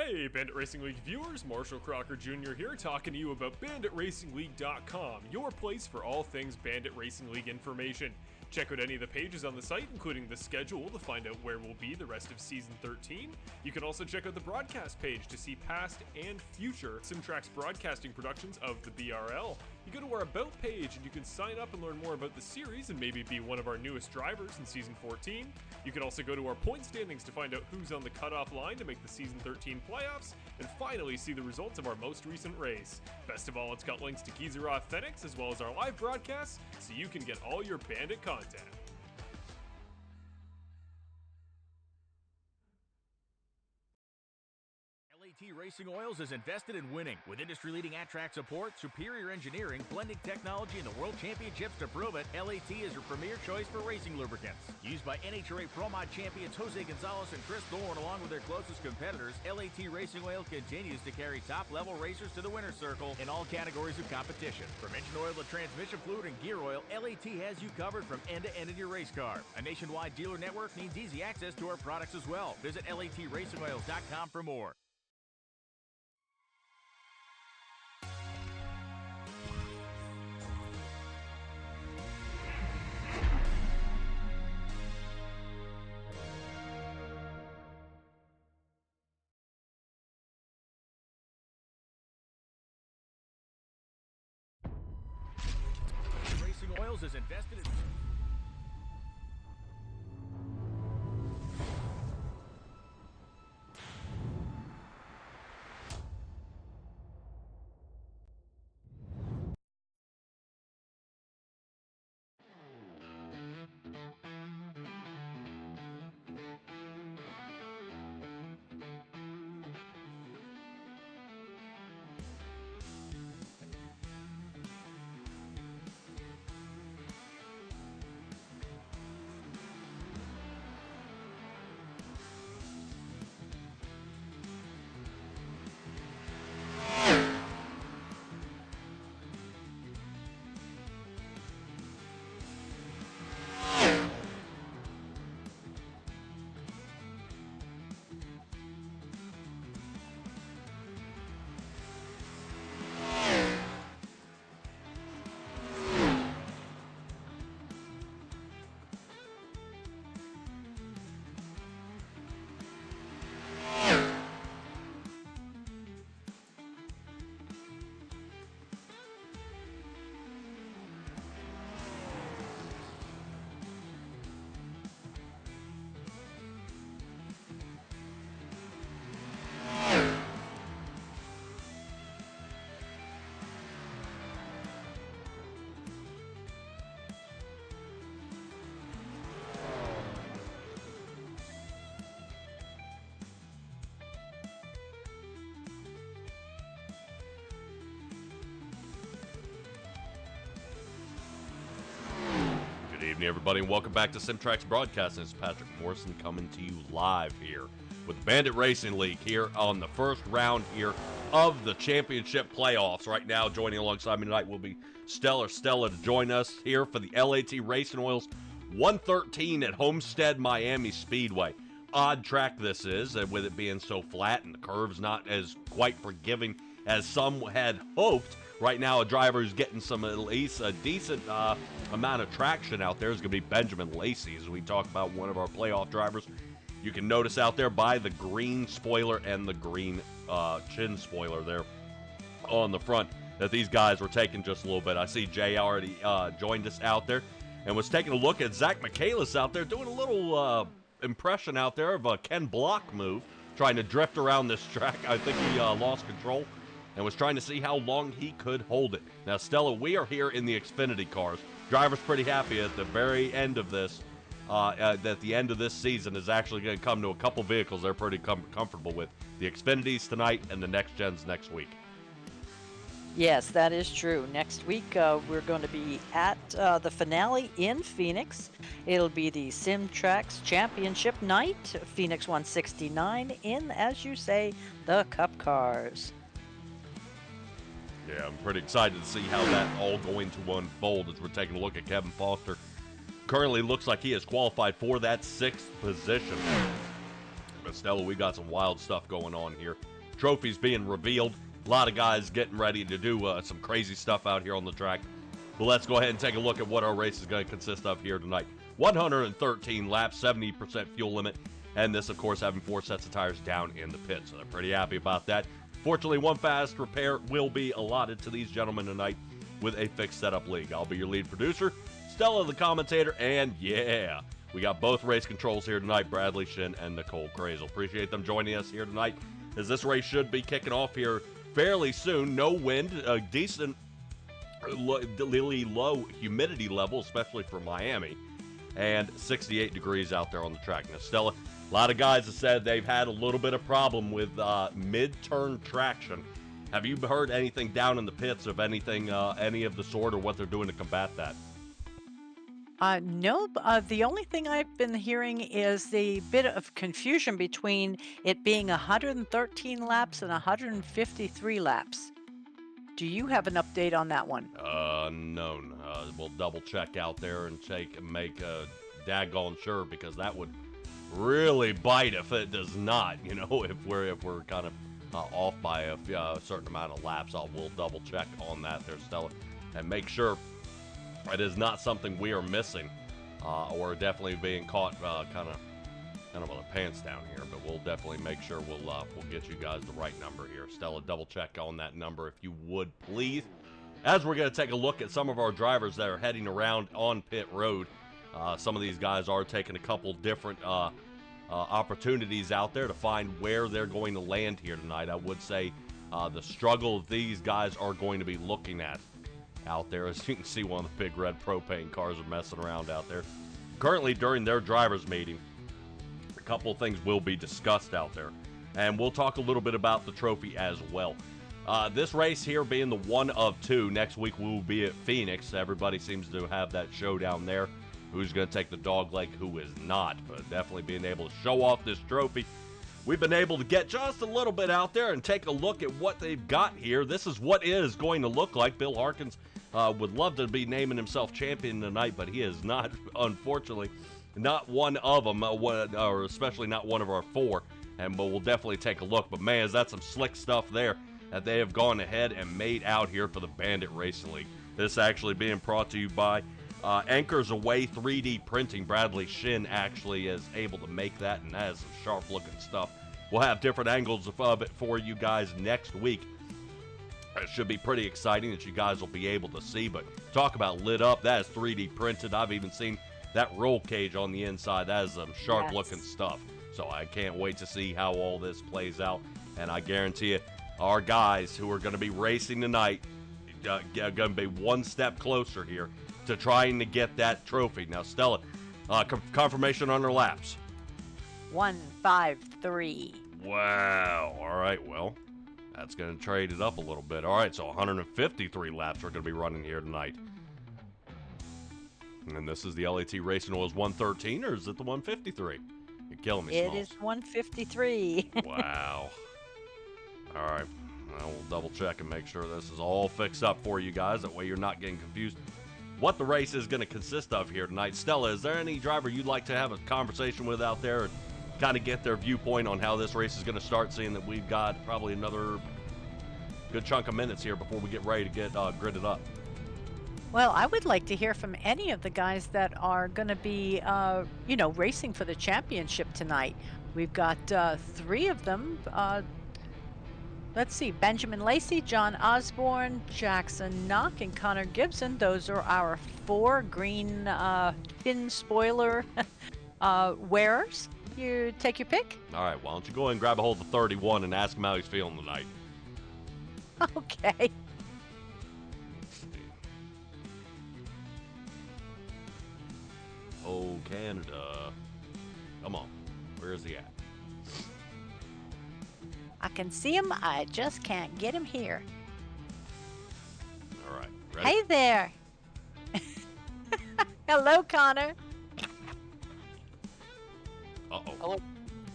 Hey, Bandit Racing League viewers, Marshall Crocker Jr. here, talking to you about BanditRacingLeague.com, your place for all things Bandit Racing League information. Check out any of the pages on the site, including the schedule, to find out where we'll be the rest of Season 13. You can also check out the broadcast page to see past and future SimTraX broadcasting productions of the BRL. You go to our About page and you can sign up and learn more about the series and maybe be one of our newest drivers in Season 14. You can also go to our point standings to find out who's on the cutoff line to make the Season 13 playoffs, and finally see the results of our most recent race. Best of all, it's got links to Geezer Authentics as well as our live broadcasts, so you can get all your Bandit content. LAT Racing Oils is invested in winning. With industry-leading at-track support, superior engineering, blending technology, and the World Championships to prove it, LAT is your premier choice for racing lubricants. Used by NHRA Pro Mod champions Jose Gonzalez and Chris Thorne along with their closest competitors, LAT Racing Oil continues to carry top-level racers to the winner's circle in all categories of competition. From engine oil to transmission fluid and gear oil, LAT has you covered from end to end in your race car. A nationwide dealer network means easy access to our products as well. Visit LATRacingOils.com for more. Oils is invested in... Good evening, everybody, and welcome back to SimTraX Broadcasting. It's Patrick Morrison coming to you live here with Bandit Racing League here on the first round here of the championship playoffs. Right now, joining alongside me tonight will be Stella to join us here for the LAT Racing Oils 113 at Homestead, Miami Speedway. Odd track this is, and with it being so flat and the curves not as quite forgiving as some had hoped. Right now, a driver who's getting at least a decent amount of traction out there is going to be Benjamin Lacey, as we talk about one of our playoff drivers. You can notice out there by the green spoiler and the green chin spoiler there on the front that these guys were taking just a little bit. I see Jay already joined us out there and was taking a look at Zach Michaelis out there doing a little impression out there of a Ken Block move, trying to drift around this track. I think he lost control and was trying to see how long he could hold it. Now, Stella, we are here in the Xfinity cars. Driver's pretty happy at the very end of this, that the end of this season is actually going to come to a couple vehicles they're pretty comfortable with. The Xfinities tonight and the Next Gens next week. Yes, that is true. Next week, we're going to be at the finale in Phoenix. It'll be the SimTraX Championship night, Phoenix 169, in, as you say, the Cup cars. Yeah, I'm pretty excited to see how that all going to unfold as we're taking a look at Kevin Foster. Currently looks like he has qualified for that 6th position. But Stella, we got some wild stuff going on here trophies being revealed. A lot of guys getting ready to do some crazy stuff out here on the track. But let's go ahead and take a look at what our race is going to consist of here tonight. 113 laps, 70% fuel limit, and this, of course, having 4 sets of tires down in the pit. So they're pretty happy about that. Fortunately, one fast repair will be allotted to these gentlemen tonight with a fixed setup league. I'll be your lead producer, Stella the commentator, and yeah, we got both race controls here tonight, Bradley Shin and Nicole Crazel. Appreciate them joining us here tonight, as this race should be kicking off here fairly soon. No wind, a decent, really low humidity level, especially for Miami, and 68 degrees out there on the track. Now, Stella, a lot of guys have said they've had a little bit of problem with mid-turn traction. Have you heard anything down in the pits of anything, any of the sort, or what they're doing to combat that? No, the only thing I've been hearing is the bit of confusion between it being 113 laps and 153 laps. Do you have an update on that one? No. We'll double check out there and make daggone sure, because that would really bite if it does not. You know, if we're kind of off by a certain amount of laps, we'll double check on that there, Stella, and make sure it is not something we are missing, or definitely being caught kind of on the pants down here. But we'll definitely make sure we'll get you guys the right number here. Stella, double check on that number if you would, please. As we're going to take a look at some of our drivers that are heading around on pit road. Some of these guys are taking a couple different opportunities out there to find where they're going to land here tonight. I would say the struggle these guys are going to be looking at out there, as you can see, one of the big red propane cars are messing around out there. Currently, during their drivers meeting, a couple of things will be discussed out there, and we'll talk a little bit about the trophy as well. This race here being the one of two, next week we will be at Phoenix. Everybody seems to have that showdown there. Who's going to take the dog leg, who is not, but definitely being able to show off this trophy. We've been able to get just a little bit out there and take a look at what they've got here. This is what it is going to look like. Bill Harkins would love to be naming himself champion tonight, but he is not, unfortunately, not one of them, or especially not one of our 4. But we'll definitely take a look. But man, is that some slick stuff there that they have gone ahead and made out here for the Bandit Racing League. This actually being brought to you by Anchors Away 3D Printing. Bradley Shin actually is able to make that, and that is some sharp-looking stuff. We'll have different angles of it for you guys next week. It should be pretty exciting that you guys will be able to see, but talk about lit up. That is 3D printed. I've even seen that roll cage on the inside. That is some sharp-looking stuff. So I can't wait to see how all this plays out, and I guarantee you, our guys who are going to be racing tonight are going to be one step closer here to trying to get that trophy. Now, Stella, confirmation on their laps. 153. Wow. All right, well, that's going to trade it up a little bit. All right, so 153 laps are going to be running here tonight. And this is the LAT Racing Oils 113, or is it the 153? You're killing me, Smalls. It is 153. Wow. All right. Well, we'll double check and make sure this is all fixed up for you guys. That way you're not getting confused what the race is going to consist of here tonight. Stella, is there any driver you'd like to have a conversation with out there and kind of get their viewpoint on how this race is going to start, seeing that we've got probably another good chunk of minutes here before we get ready to get gridded up? Well, I would like to hear from any of the guys that are going to be, racing for the championship tonight. We've got 3 of them. Let's see, Benjamin Lacey, John Osborne, Jackson Knock, and Connor Gibson. Those are our 4 green fin spoiler wearers. You take your pick. All right, why don't you go ahead and grab a hold of 31 and ask him how he's feeling tonight. Okay. Oh, Canada. Come on. Where is he at? I can see him. I just can't get him here. All right. Ready? Hey there. Hello, Connor. Uh-oh. Hello.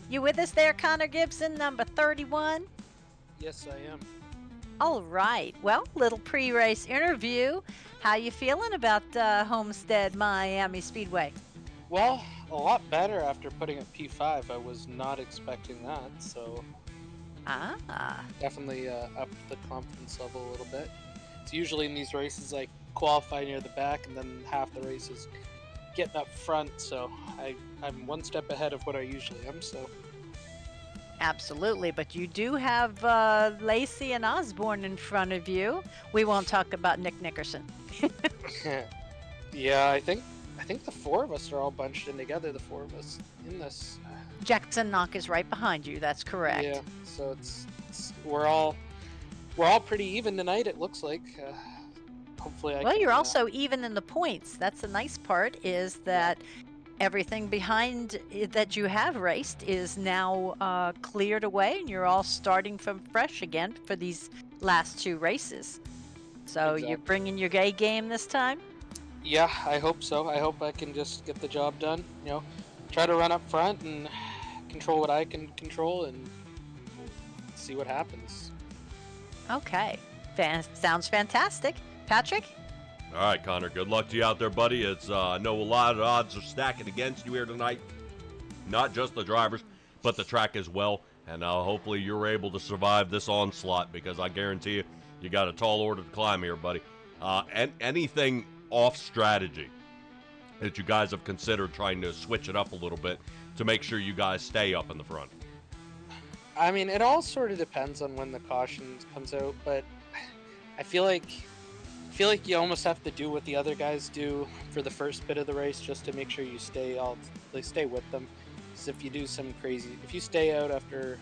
You with us there, Connor Gibson, number 31? Yes, I am. All right. Well, little pre-race interview. How you feeling about Homestead Miami Speedway? Well, a lot better after putting up P5. I was not expecting that, so Ah. Definitely up the confidence level a little bit. It's usually in these races like qualify near the back, and then half the race is getting up front. So I'm one step ahead of what I usually am. So Absolutely, but you do have Lacey and Osborne in front of you. We won't talk about Nick Nickerson. yeah, I think the four of us are all bunched in together. The four of us in this. Jackson Knock is right behind you. That's correct. Yeah, so it's we're all pretty even tonight. It looks like. Hopefully, I Well, can. you're also even in the points. That's the nice part, is that everything behind that you have raced is now cleared away, and you're all starting from fresh again for these last two races. So you're Exactly. bringing your A game this time? Yeah, I hope so. I hope I can just get the job done. Try to run up front and control what I can control and see what happens. Okay. Sounds fantastic. Patrick? All right, Connor, good luck to you out there, buddy. I know a lot of odds are stacking against you here tonight. Not just the drivers, but the track as well. And hopefully you're able to survive this onslaught, because I guarantee you got a tall order to climb here, buddy. And anything off strategy that you guys have considered trying to switch it up a little bit to make sure you guys stay up in the front? I mean, it all sort of depends on when the caution comes out, but I feel like you almost have to do what the other guys do for the first bit of the race, just to make sure you stay with them. Because if you do some crazy, if you stay out after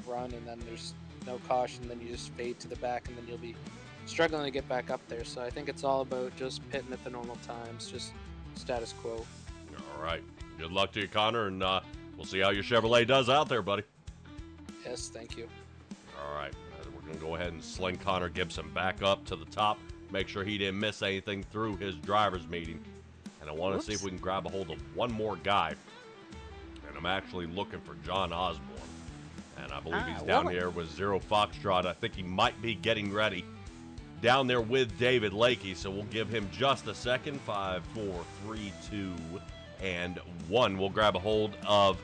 a run and then there's no caution, then you just fade to the back, and then you'll be struggling to get back up there. So I think it's all about just pitting at the normal times, just status quo. All right. Good luck to you, Connor, and we'll see how your Chevrolet does out there, buddy. Yes, thank you. All right. We're going to go ahead and sling Connor Gibson back up to the top. Make sure he didn't miss anything through his driver's meeting. And I want to see if we can grab a hold of one more guy. And I'm actually looking for John Osborne. And I believe he's down here with Zero Foxtrot. I think he might be getting ready down there with David Lakey. So we'll give him just a second. 5, 4, 3, 2, and 1. We'll grab a hold of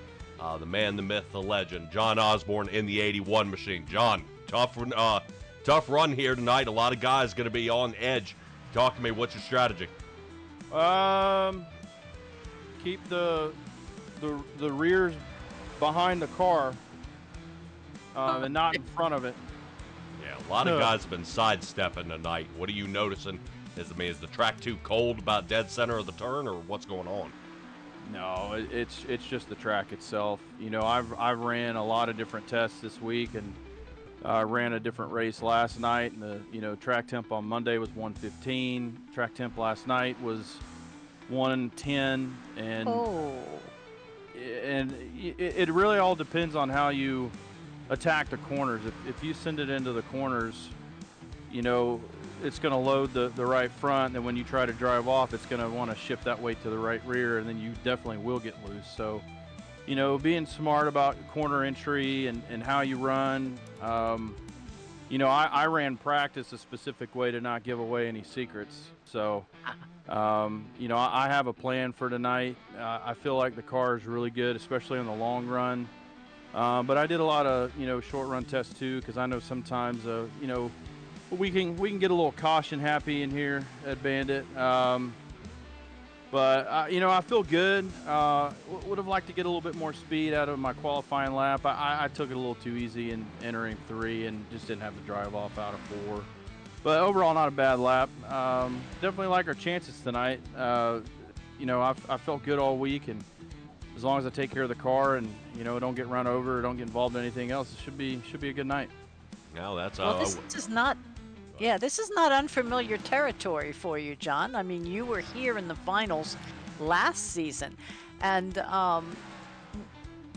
the man, the myth, the legend, John Osborne in the 81 machine. John, tough run here tonight. A lot of guys going to be on edge. Talk to me. What's your strategy? Keep the rears behind the car, and not in front of it. Yeah, a lot of guys have been sidestepping tonight. What are you noticing? Is the track too cold about dead center of the turn, or what's going on? No, it's just the track itself. I've ran a lot of different tests this week, and I ran a different race last night, and the track temp on Monday was 115. Track temp last night was 110, and it really all depends on how you attack the corners. If you send it into the corners, it's going to load the right front, and then when you try to drive off, it's going to want to shift that weight to the right rear, and then you definitely will get loose. So, being smart about corner entry and how you run. I ran practice a specific way to not give away any secrets. So, I have a plan for tonight. I feel like the car is really good, especially on the long run. But I did a lot of, short run tests too, because I know sometimes, we can get a little caution happy in here at Bandit. But I feel good. Would have liked to get a little bit more speed out of my qualifying lap. I took it a little too easy in entering 3 and just didn't have the drive off out of 4. But overall, not a bad lap. Definitely like our chances tonight. I felt good all week, and as long as I take care of the car and don't get run over or don't get involved in anything else, it should be a good night. Now that's This is not unfamiliar territory for you, John. I mean, you were here in the finals last season, and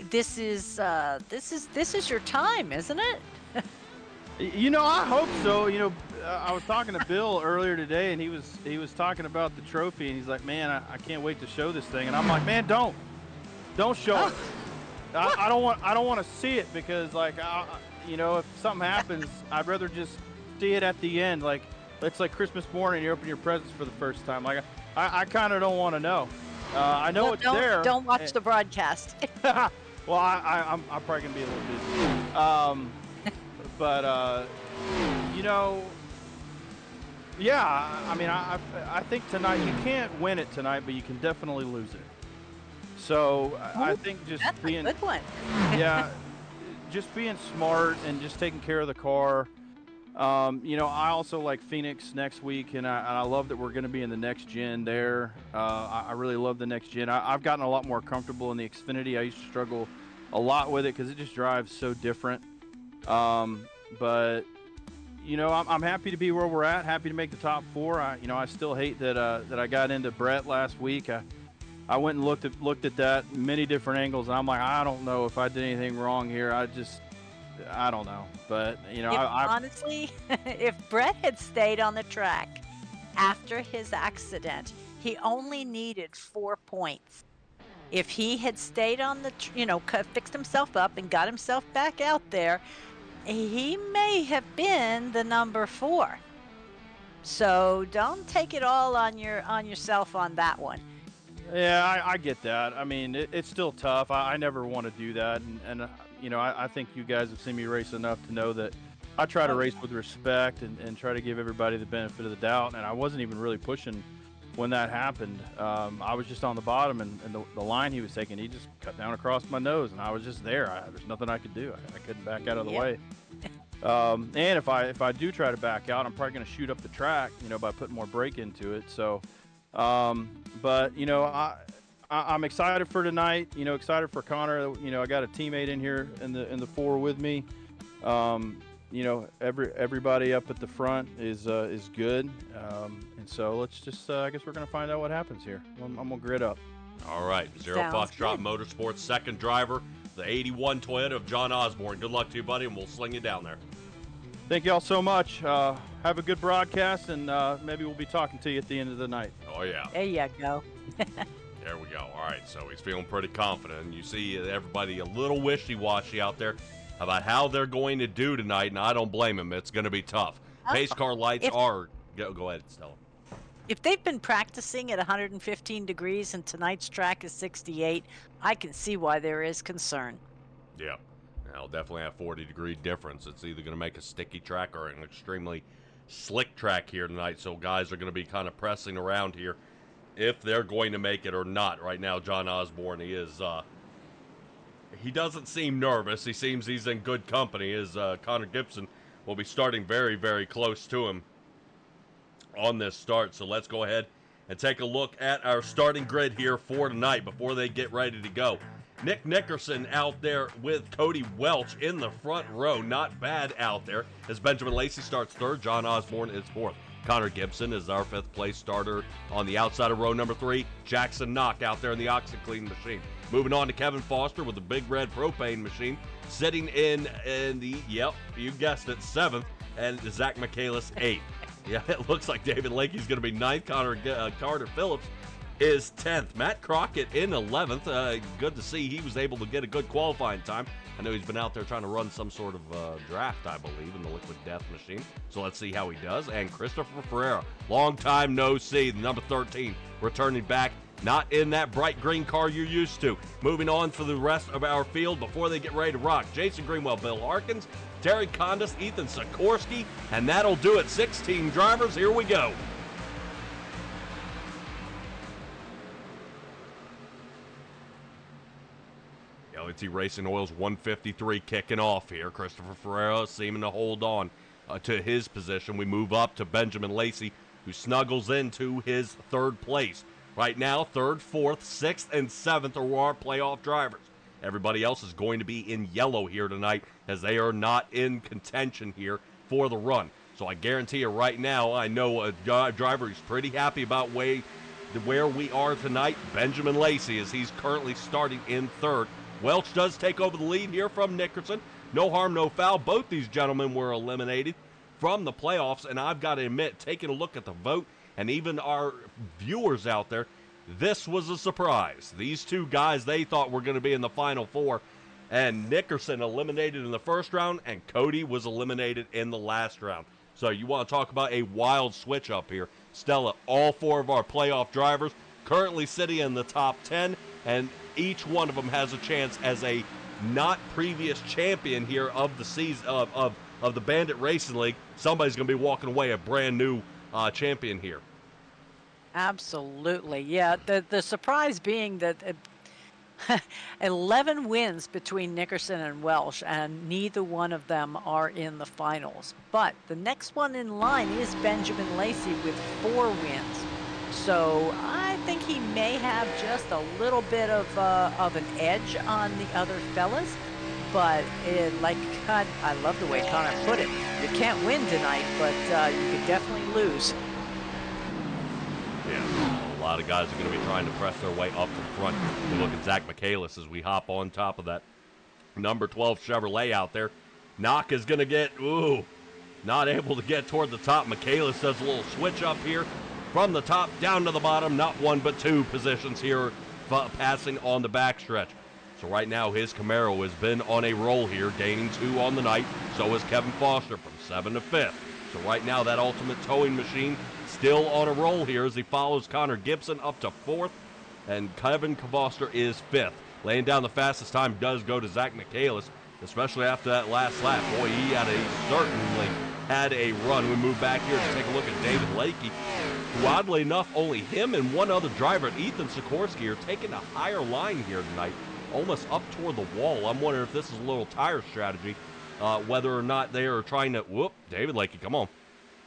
this is your time, isn't it? I hope so. I was talking to Bill earlier today, and he was talking about the trophy, and he's like, "Man, I can't wait to show this thing." And I'm like, "Man, don't show it. I don't want to see it, because if something happens, I'd rather just see it at the end. Like, it's like Christmas morning, you open your presents for the first time. Like, I kind of don't want to know. I know it's there. Don't watch the broadcast. Well, I'm probably going to be a little busy. But, yeah, I mean, I think tonight, you can't win it tonight, but you can definitely lose it. So I think just That's being, a good one. yeah, just being smart and just taking care of the car. I also like Phoenix next week, and I love that we're going to be in the next gen there. I really love the next gen. I've gotten a lot more comfortable in the Xfinity. I used to struggle a lot with it because it just drives so different. But I'm happy to be where we're at. Happy to make the top 4. I still hate that I got into Brett last week. I went and looked at that many different angles, and I'm like, I don't know if I did anything wrong here. I don't know, but Honestly, if Brett had stayed on the track after his accident, he only needed 4 points. If he had stayed on the, fixed himself up and got himself back out there, he may have been the number 4. So don't take it all on yourself on that one. Yeah, I get that. I mean, it's still tough. I never want to do that, and I think you guys have seen me race enough to know that I try to race with respect and try to give everybody the benefit of the doubt. And I wasn't even really pushing when that happened. I was just on the bottom, and the line he was taking, he just cut down across my nose, and I was just there. There's nothing I could do. I couldn't back out of the way. And if I do try to back out, I'm probably going to shoot up the track, by putting more brake into it. So, but I'm excited for tonight. Excited for Connor. I got a teammate in here in the 4 with me. Everybody up at the front is good. And so let's just I guess we're gonna find out what happens here. I'm gonna grid up. All right, Zero Foxtrot Motorsports, second driver, the 81 Toyota of John Osborne. Good luck to you, buddy, and we'll sling you down there. Thank you all so much. Have a good broadcast, and maybe we'll be talking to you at the end of the night. Oh yeah. There you go. There we go. All right, so he's feeling pretty confident. And you see everybody a little wishy-washy out there about how they're going to do tonight, and I don't blame him. It's going to be tough. Pace car lights are... Go ahead, Stella. If they've been practicing at 115 degrees and tonight's track is 68, I can see why there is concern. Yeah. I'll definitely have 40-degree difference. It's either going to make a sticky track or an extremely slick track here tonight, so guys are going to be kind of pressing around here if they're going to make it or not. Right now, John Osborne, he doesn't seem nervous. He seems he's in good company, as Connor Gibson will be starting very, very close to him on this start. So let's go ahead and take a look at our starting grid here for tonight before they get ready to go. Nick Nickerson out there with Cody Welch in the front row. Not bad out there as Benjamin Lacey starts 3rd. John Osborne is 4th. Connor Gibson is our 5th place starter on the outside of row number 3. Jackson Knock out there in the OxyClean machine. Moving on to Kevin Foster with the Big Red Propane machine. Sitting in the, yep, you guessed it, 7th. And Zach Michaelis 8th. Yeah, it looks like David Lakey's going to be 9th. Carter Phillips is 10th. Matt Crockett in 11th. Good to see he was able to get a good qualifying time. I know he's been out there trying to run some sort of draft, I believe, in the Liquid Death machine. So let's see how he does. And Christopher Ferreira, long time no see, the number 13, returning back. Not in that bright green car you're used to. Moving on for the rest of our field before they get ready to rock. Jason Greenwell, Bill Harkins, Terry Condis, Ethan Sikorsky, and that'll do it. 16 drivers. Here we go. LAT Racing Oils 153 kicking off here. Christopher Ferreira seeming to hold on to his position. We move up to Benjamin Lacey, who snuggles into his 3rd place. Right now, 3rd, 4th, 6th, and 7th are our playoff drivers. Everybody else is going to be in yellow here tonight, as they are not in contention here for the run. So I guarantee you right now, I know a driver who's pretty happy about where we are tonight. Benjamin Lacey, as he's currently starting in 3rd. Welch does take over the lead here from Nickerson. No harm, no foul. Both these gentlemen were eliminated from the playoffs, and I've got to admit, taking a look at the vote, and even our viewers out there, this was a surprise. These two guys they thought were going to be in the Final 4, and Nickerson eliminated in the first round, and Cody was eliminated in the last round. So you want to talk about a wild switch up here. Stella, all 4 of our playoff drivers currently sitting in the top 10, and each one of them has a chance as a not previous champion here of the season of the Bandit Racing League. Somebody's going to be walking away a brand new champion here. Absolutely. Yeah, the surprise being that 11 wins between Nickerson and Welsh, and neither one of them are in the finals. But the next one in line is Benjamin Lacey with 4 wins. So I think he may have just a little bit of an edge on the other fellas. But God, I love the way Connor put it. You can't win tonight, but you could definitely lose. Yeah, a lot of guys are going to be trying to press their way up to the front. You look at Zach Michaelis as we hop on top of that number 12 Chevrolet out there. Knock is going to get, not able to get toward the top. Michaelis does a little switch up here from the top down to the bottom. Not 1 but 2 positions here passing on the backstretch. So right now his Camaro has been on a roll here, gaining 2 on the night. So is Kevin Foster from 7 to 5th. So right now that ultimate towing machine still on a roll here as he follows Connor Gibson up to 4th. And Kevin Foster is 5th. Laying down the fastest time does go to Zach Michaelis, especially after that last lap. Boy, he certainly had a run. We move back here to take a look at David Lakey, who oddly enough, only him and one other driver, Ethan Sikorsky, are taking a higher line here tonight, almost up toward the wall. I'm wondering if this is a little tire strategy, whether or not they are trying to, David Lakey, come on.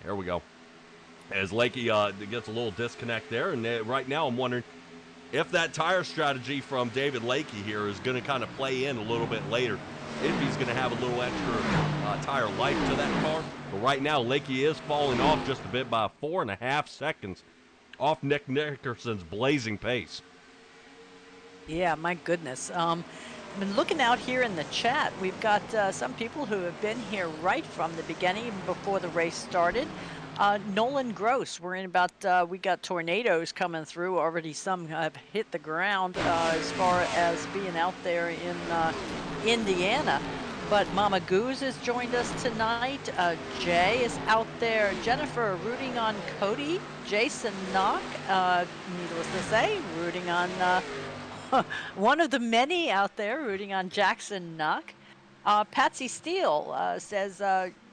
There we go. As Lakey gets a little disconnect there, and right now I'm wondering if that tire strategy from David Lakey here is going to kind of play in a little bit later, if he's going to have a little extra tire life to that car. But right now, Lakey is falling off just a bit by 4.5 seconds off Nick Nickerson's blazing pace. Yeah, my goodness. I've been looking out here in the chat. We've got some people who have been here right from the beginning, even before the race started. Nolan Gross, we got tornadoes coming through. Already some have hit the ground as far as being out there in Indiana. But Mama Goose has joined us tonight. Jay is out there. Jennifer rooting on Cody. Jason Knock, needless to say, rooting on one of the many out there rooting on Jackson Knock. Patsy Steele says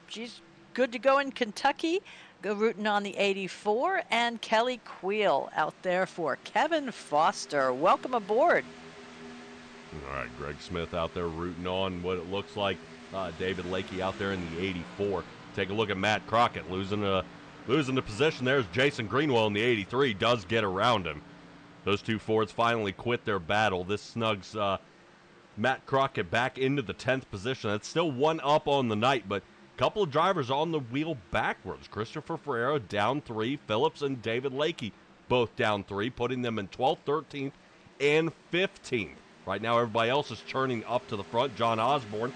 she's good to go in Kentucky, rooting on the 84. And Kelly Queel out there for Kevin Foster. Welcome aboard. All right, Greg Smith out there rooting on what it looks like David Lakey out there in the 84. Take a look at Matt Crockett losing the position. There's Jason Greenwell in the 83. Does get around him. Those two Fords finally quit their battle. This snugs Matt Crockett back into the 10th position. That's still 1 up on the night, but a couple of drivers on the wheel backwards. Christopher Ferrero down 3. Phillips and David Lakey both down 3, putting them in 12th, 13th, and 15th. Right now, everybody else is churning up to the front. John Osborne,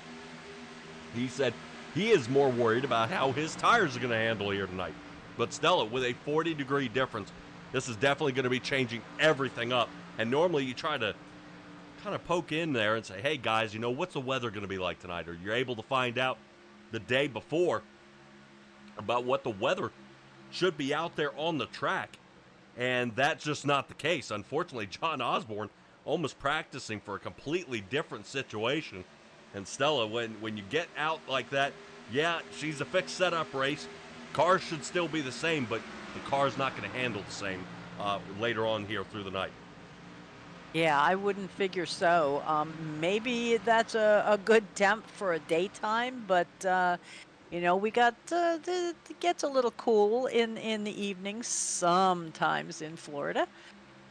he said he is more worried about how his tires are going to handle here tonight. But Stella, with a 40-degree difference, this is definitely going to be changing everything up. And normally you try to kind of poke in there and say, hey, guys, what's the weather going to be like tonight? Or you're able to find out the day before about what the weather should be out there on the track. And that's just not the case. Unfortunately, John Osborne almost practicing for a completely different situation. And Stella, when you get out like that, yeah, she's a fixed setup race. Cars should still be the same, but the car's not going to handle the same later on here through the night. Yeah, I wouldn't figure so. Maybe that's a good temp for a daytime, but we got it gets a little cool in the evenings sometimes in Florida.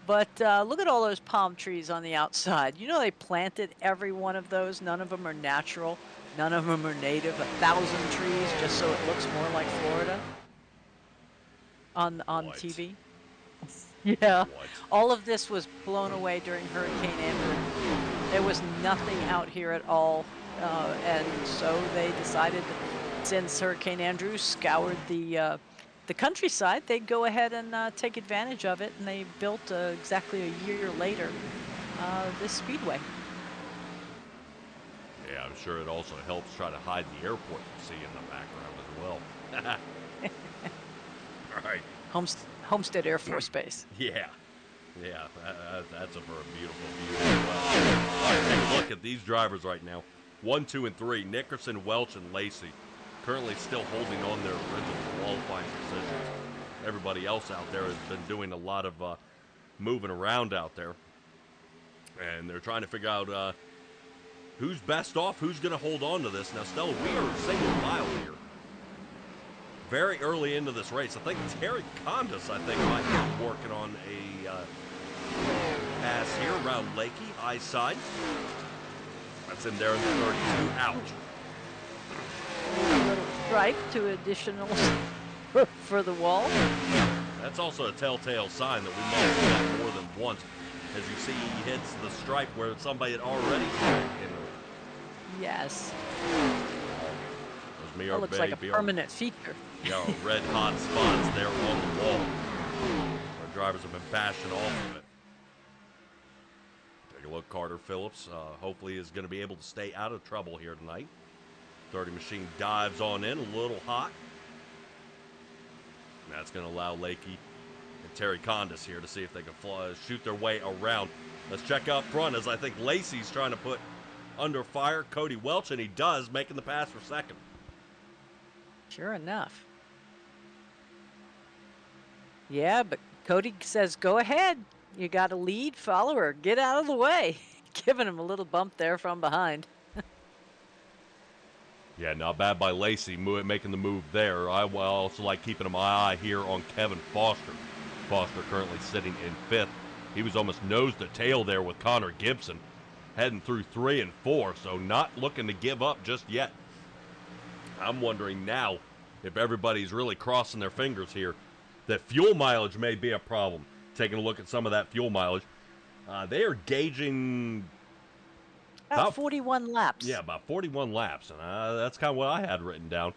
But look at all those palm trees on the outside. They planted every one of those. None of them are natural. None of them are native. 1,000 trees just so it looks more like Florida on TV. Yeah. What? All of this was blown away during Hurricane Andrew. There was nothing out here at all. And so they decided, since Hurricane Andrew scoured the countryside, they'd go ahead and take advantage of it, and they built exactly a year later this speedway. Yeah, I'm sure it also helps try to hide the airport you see in the background as well. All right. Homestead Air Force Base. Yeah. Yeah, that's a very beautiful view as well. All right, take a look at these drivers right now. 1, 2, and 3, Nickerson, Welch, and Lacey, currently still holding on their original qualifying positions. Everybody else out there has been doing a lot of moving around out there. And they're trying to figure out who's best off, who's going to hold on to this. Now, Stella, we are single file here. Very early into this race. I think Terry Condis, might be working on a pass here around Lakey, high side. That's him there in the 32. Ouch. A little stripe to additional for the wall. That's also a telltale sign that we might see that more than once. As you see, he hits the stripe where somebody had already hit it. Yes. That looks like a permanent feature. Yeah, red hot spots there on the wall. Our drivers have been bashing off of it. Take a look, Carter Phillips. Hopefully is going to be able to stay out of trouble here tonight. 30 machine dives on in, a little hot. And that's going to allow Lakey and Terry Condis here to see if they can shoot their way around. Let's check up front as I think Lacey's trying to put under fire Cody Welch, and he does, making the pass for second. Sure enough. Yeah, but Cody says, go ahead. You got a lead, follower. Get out of the way. Giving him a little bump there from behind. Yeah, not bad by Lacey making the move there. I also like keeping my eye here on Kevin Foster. Foster currently sitting in 5th. He was almost nose to tail there with Connor Gibson, heading through 3 and 4, so not looking to give up just yet. I'm wondering now if everybody's really crossing their fingers here that fuel mileage may be a problem. Taking a look at some of that fuel mileage. They are gauging about 41 laps. Yeah, about 41 laps. And that's kind of what I had written down.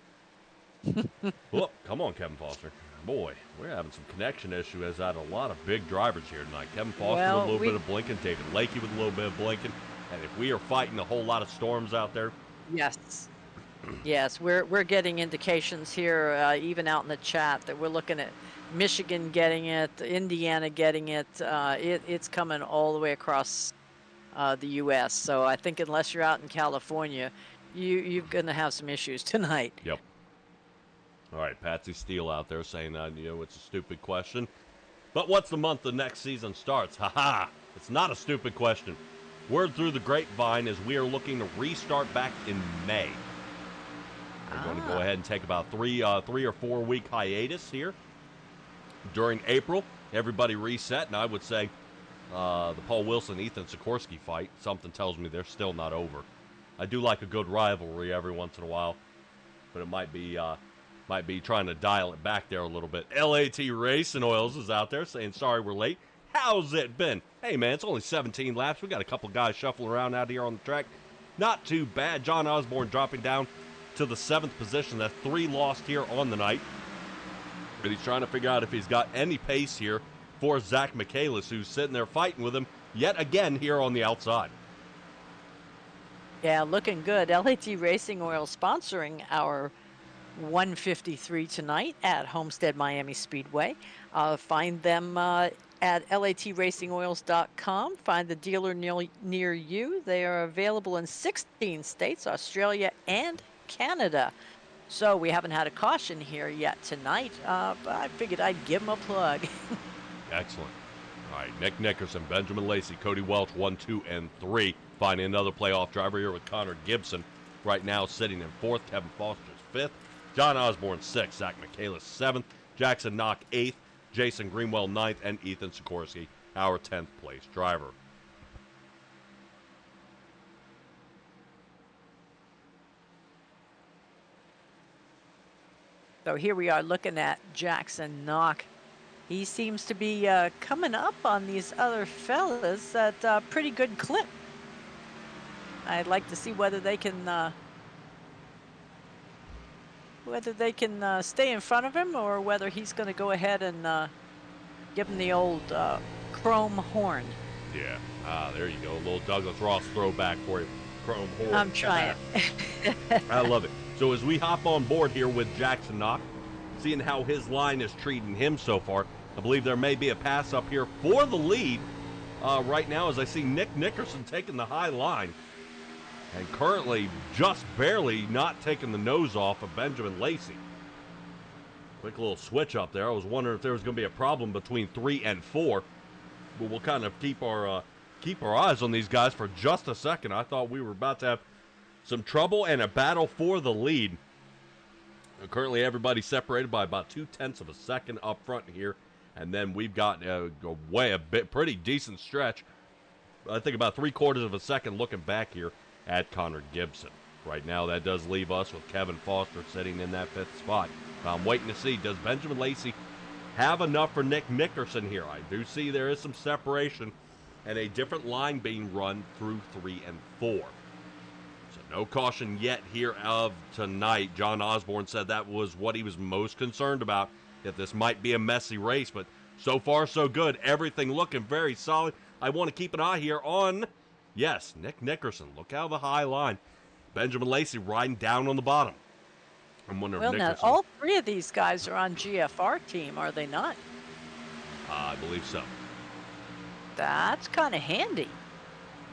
Look, come on, Kevin Foster. Boy, we're having some connection issues as had a lot of big drivers here tonight. Kevin Foster with a little bit of blinking, David Lakey with a little bit of blinking. And if we are fighting a whole lot of storms out there. Yes. Yes, we're getting indications here, even out in the chat, that we're looking at Michigan getting it, Indiana getting it. It's coming all the way across the U.S. So I think unless you're out in California, you're going to have some issues tonight. Yep. All right, Patsy Steele out there saying, it's a stupid question. But what's the month the next season starts? Ha-ha! It's not a stupid question. Word through the grapevine is we are looking to restart back in May. We're going to go ahead and take about 3 or 4 week hiatus here. During April, everybody reset, and I would say the Paul Wilson-Ethan Sikorsky fight, something tells me they're still not over. I do like a good rivalry every once in a while, but it might be trying to dial it back there a little bit. LAT Racing Oils is out there saying, sorry we're late. How's it been? Hey, man, it's only 17 laps. We got a couple guys shuffling around out here on the track. Not too bad. John Osborne dropping down to the 7th position. That's 3 lost here on the night. But he's trying to figure out if he's got any pace here for Zach Michaelis, who's sitting there fighting with him yet again here on the outside. Yeah, looking good. LAT Racing Oil sponsoring our 153 tonight at Homestead Miami Speedway. Find them at latracingoils.com. Find the dealer near you. They are available in 16 states, Australia, and Canada. So we haven't had a caution here yet tonight, but I figured I'd give them a plug. Excellent. All right, Nick Nickerson, Benjamin Lacey, Cody Welch, 1, 2, and 3. Finding another playoff driver here with Connor Gibson. Right now sitting in 4th, Kevin Foster's 5th. John Osborne 6th, Zach Michaelis 7th, Jackson Knock 8th, Jason Greenwell 9th, and Ethan Sikorsky, our 10th place driver. So here we are looking at Jackson Knock. He seems to be coming up on these other fellas at a pretty good clip. I'd like to see whether they can stay in front of him, or whether he's going to go ahead and give him the old chrome horn. Yeah, there you go. A little Douglas Ross throwback for you. Chrome horn. I'm trying. I love it. So as we hop on board here with Jackson Knock, seeing how his line is treating him so far, I believe there may be a pass up here for the lead right now as I see Nick Nickerson taking the high line. And currently just barely not taking the nose off of Benjamin Lacey. Quick little switch up there. I was wondering if there was going to be a problem between 3 and 4. But we'll kind of keep our eyes on these guys for just a second. I thought we were about to have some trouble and a battle for the lead. Currently everybody separated by about 0.2 of a second up front here. And then we've got a pretty decent stretch. I think about 3/4 of a second looking back here at Connor Gibson. Right now that does leave us with Kevin Foster sitting in that 5th spot. I'm waiting to see, does Benjamin Lacey have enough for Nick Nickerson here? I do see there is some separation and a different line being run through 3 and 4. So no caution yet here of tonight. John Osborne said that was what he was most concerned about, that this might be a messy race, but so far so good. Everything looking very solid. I want to keep an eye here on, yes, Nick Nickerson. Look out of the high line. Benjamin Lacey riding down on the bottom. I'm wondering Well, if now, Nickerson, all 3 of these guys are on GFR team, are they not? I believe so. That's kind of handy.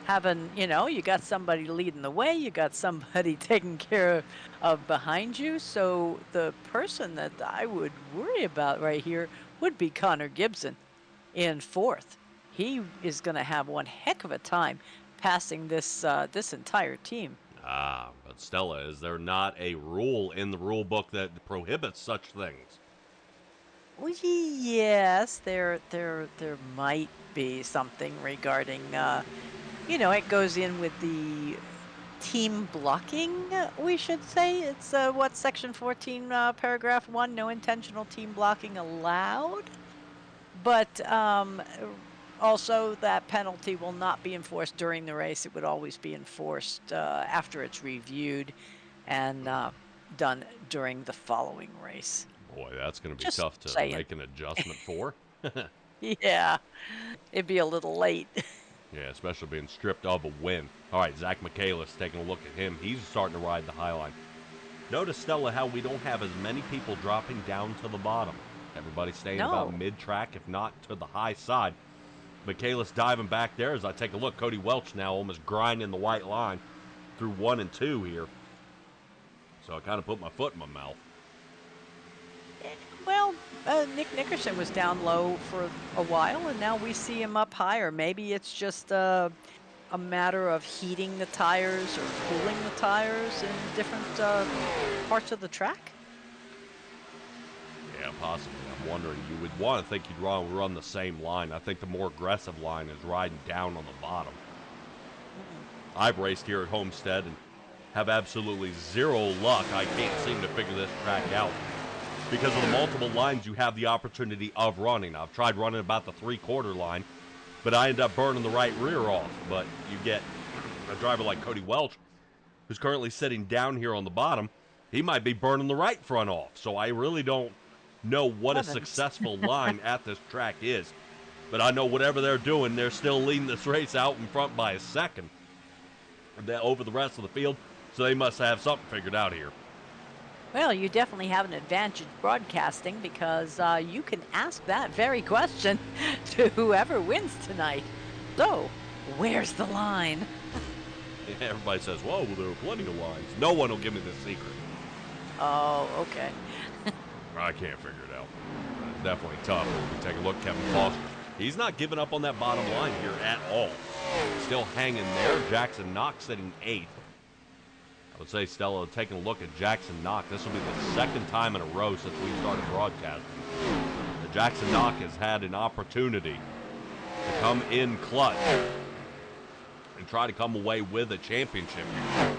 Having, you got somebody leading the way, you got somebody taking care of behind you. So the person that I would worry about right here would be Connor Gibson in 4th. He is going to have one heck of a time passing this entire team. But Stella, is there not a rule in the rule book that prohibits such things? Well, yes, there might be something regarding, it goes in with the team blocking, we should say. It's, Section 14, Paragraph 1, no intentional team blocking allowed. But also, that penalty will not be enforced during the race. It would always be enforced after it's reviewed and done during the following race. Boy, that's going to be Just tough to saying. make an adjustment for. Yeah, it'd be a little late. Yeah, especially being stripped of a win. All right, Zach Michaelis, taking a look at him. He's starting to ride the high line. Notice, Stella, how we don't have as many people dropping down to the bottom. Everybody staying about mid-track, if not to the high side. Michaelis diving back there as I take a look. Cody Welch now almost grinding the white line through 1 and 2 here. So I kind of put my foot in my mouth. Well, Nick Nickerson was down low for a while, and now we see him up higher. Maybe it's just a matter of heating the tires or cooling the tires in different parts of the track. Yeah, possibly. I'm wondering. You would want to think you'd run the same line. I think the more aggressive line is riding down on the bottom. I've raced here at Homestead and have absolutely zero luck. I can't seem to figure this track out. Because of the multiple lines you have the opportunity of running. I've tried running about the 3/4 line, but I end up burning the right rear off. But you get a driver like Cody Welch, who's currently sitting down here on the bottom. He might be burning the right front off. So I really don't know what a successful line at this track is. But I know whatever they're doing, they're still leading this race out in front by a second over the rest of the field. So they must have something figured out here. Well, you definitely have an advantage broadcasting because you can ask that very question to whoever wins tonight. So, where's the line? Yeah, everybody says, whoa, well, there are plenty of lines. No one will give me the secret. Oh, okay. I can't figure it out. Definitely tough. We take a look, Kevin Foster. He's not giving up on that bottom line here at all. Still hanging there. Jackson Knox sitting 8th. I would say, Stella, taking a look at Jackson Knox, this will be the 2nd time in a row since we started broadcasting. Jackson Knox has had an opportunity to come in clutch and try to come away with a championship. I'd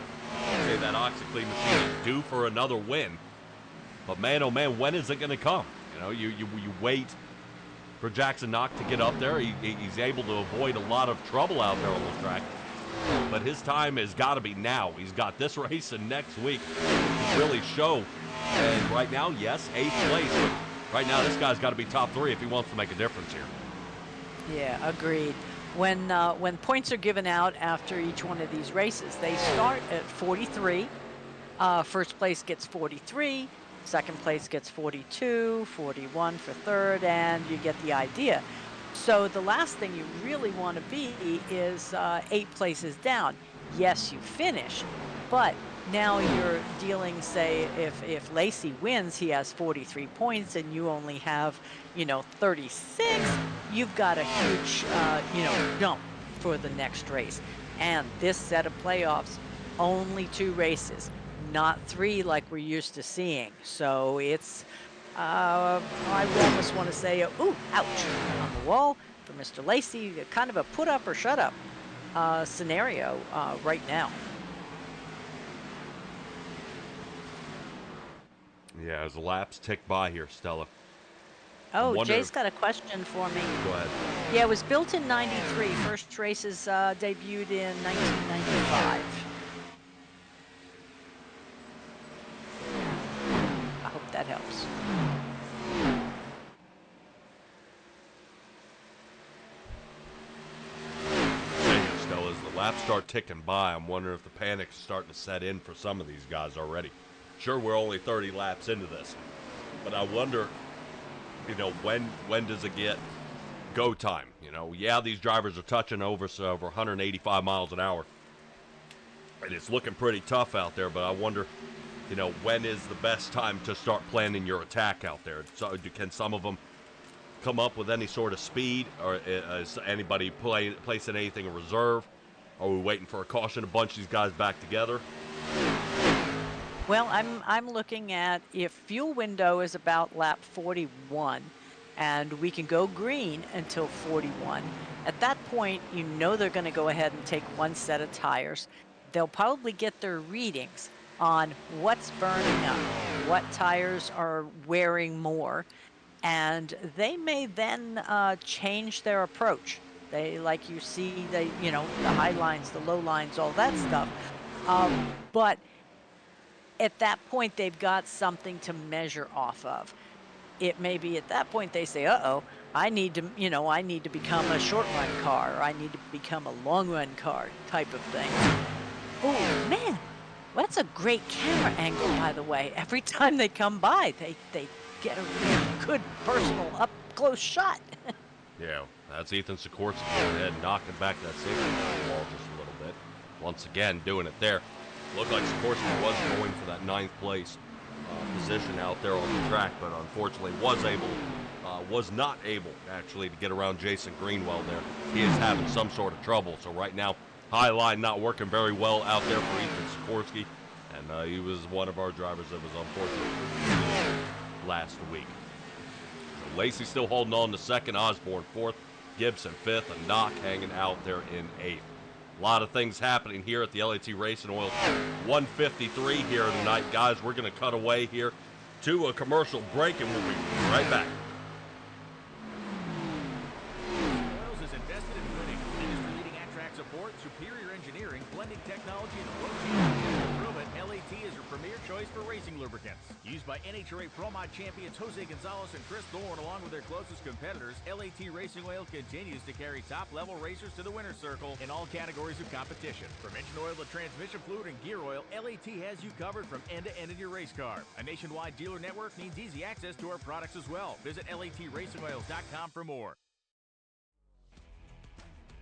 say that OxyClean machine is due for another win. But man, oh man, when is it going to come? You know, you wait for Jackson Knox to get up there. He's able to avoid a lot of trouble out there on the track. But his time has got to be now. He's got this race and next week to really show. And right now, yes, 8th place. But right now, this guy's got to be top 3 if he wants to make a difference here. Yeah, agreed. When points are given out after each one of these races, they start at 43. First place gets 43. Second place gets 42, 41 for third, and you get the idea. So the last thing you really want to be is 8 places down. Yes, you finish, but now you're dealing, say, if Lacey wins, he has 43 points and you only have, 36, you've got a huge, jump for the next race. And this set of playoffs, only 2 races, not 3 like we're used to seeing. So it's, I almost want to say, ooh, ouch, on the wall for Mr. Lacey, kind of a put up or shut up scenario right now. Yeah, as the laps tick by here, Stella. Oh, Jay's got a question for me. Go ahead. Yeah, it was built in 93. First races debuted in 1995. I hope that helps. Stella, as the laps start ticking by, I'm wondering if the panic's starting to set in for some of these guys already. Sure, we're only 30 laps into this, but I wonder, when does it get go time? Yeah, these drivers are touching over 185 miles an hour, and it's looking pretty tough out there, but I wonder, when is the best time to start planning your attack out there? So can some of them come up with any sort of speed, or is anybody placing anything in reserve? Are we waiting for a caution to bunch these guys back together? Well, I'm looking at if fuel window is about lap 41, and we can go green until 41. At that point, they're going to go ahead and take 1 set of tires. They'll probably get their readings on what's burning up, what tires are wearing more, and they may then change their approach. They, like you see, the high lines, the low lines, all that stuff. But at that point, they've got something to measure off of. It may be at that point they say, uh-oh, I need to become a short run car, or I need to become a long run car type of thing. Oh, man, well, that's a great camera angle, by the way. Every time they come by, they get a really good personal up-close shot. Yeah, that's Ethan Sikorsky going ahead and knocking back that safety car wall just a little bit. Once again, doing it there. Looked like Sikorsky was going for that 9th place position out there on the track, but unfortunately was not able actually to get around Jason Greenwell there. He is having some sort of trouble. So right now, high line not working very well out there for Ethan Sikorsky, and he was one of our drivers that was unfortunate last week. So Lacey still holding on to 2nd, Osborne 4th, Gibson 5th, and Knock hanging out there in 8th. A lot of things happening here at the LAT Racing Oil 153 here tonight. Guys, we're going to cut away here to a commercial break, and we'll be right back. Oils is invested in winning. Industry-leading at-track support, superior engineering, blending technology, and a world championship to prove it, LAT is your premier choice for racing lubricants. Used by NHRA Pro Mod champions Jose Gonzalez and Chris Thorne, along with their closest competitors, LAT Racing Oil continues to carry top-level racers to the winner's circle in all categories of competition. From engine oil to transmission fluid and gear oil, LAT has you covered from end to end in your race car. A nationwide dealer network means easy access to our products as well. Visit LATRacingOils.com for more.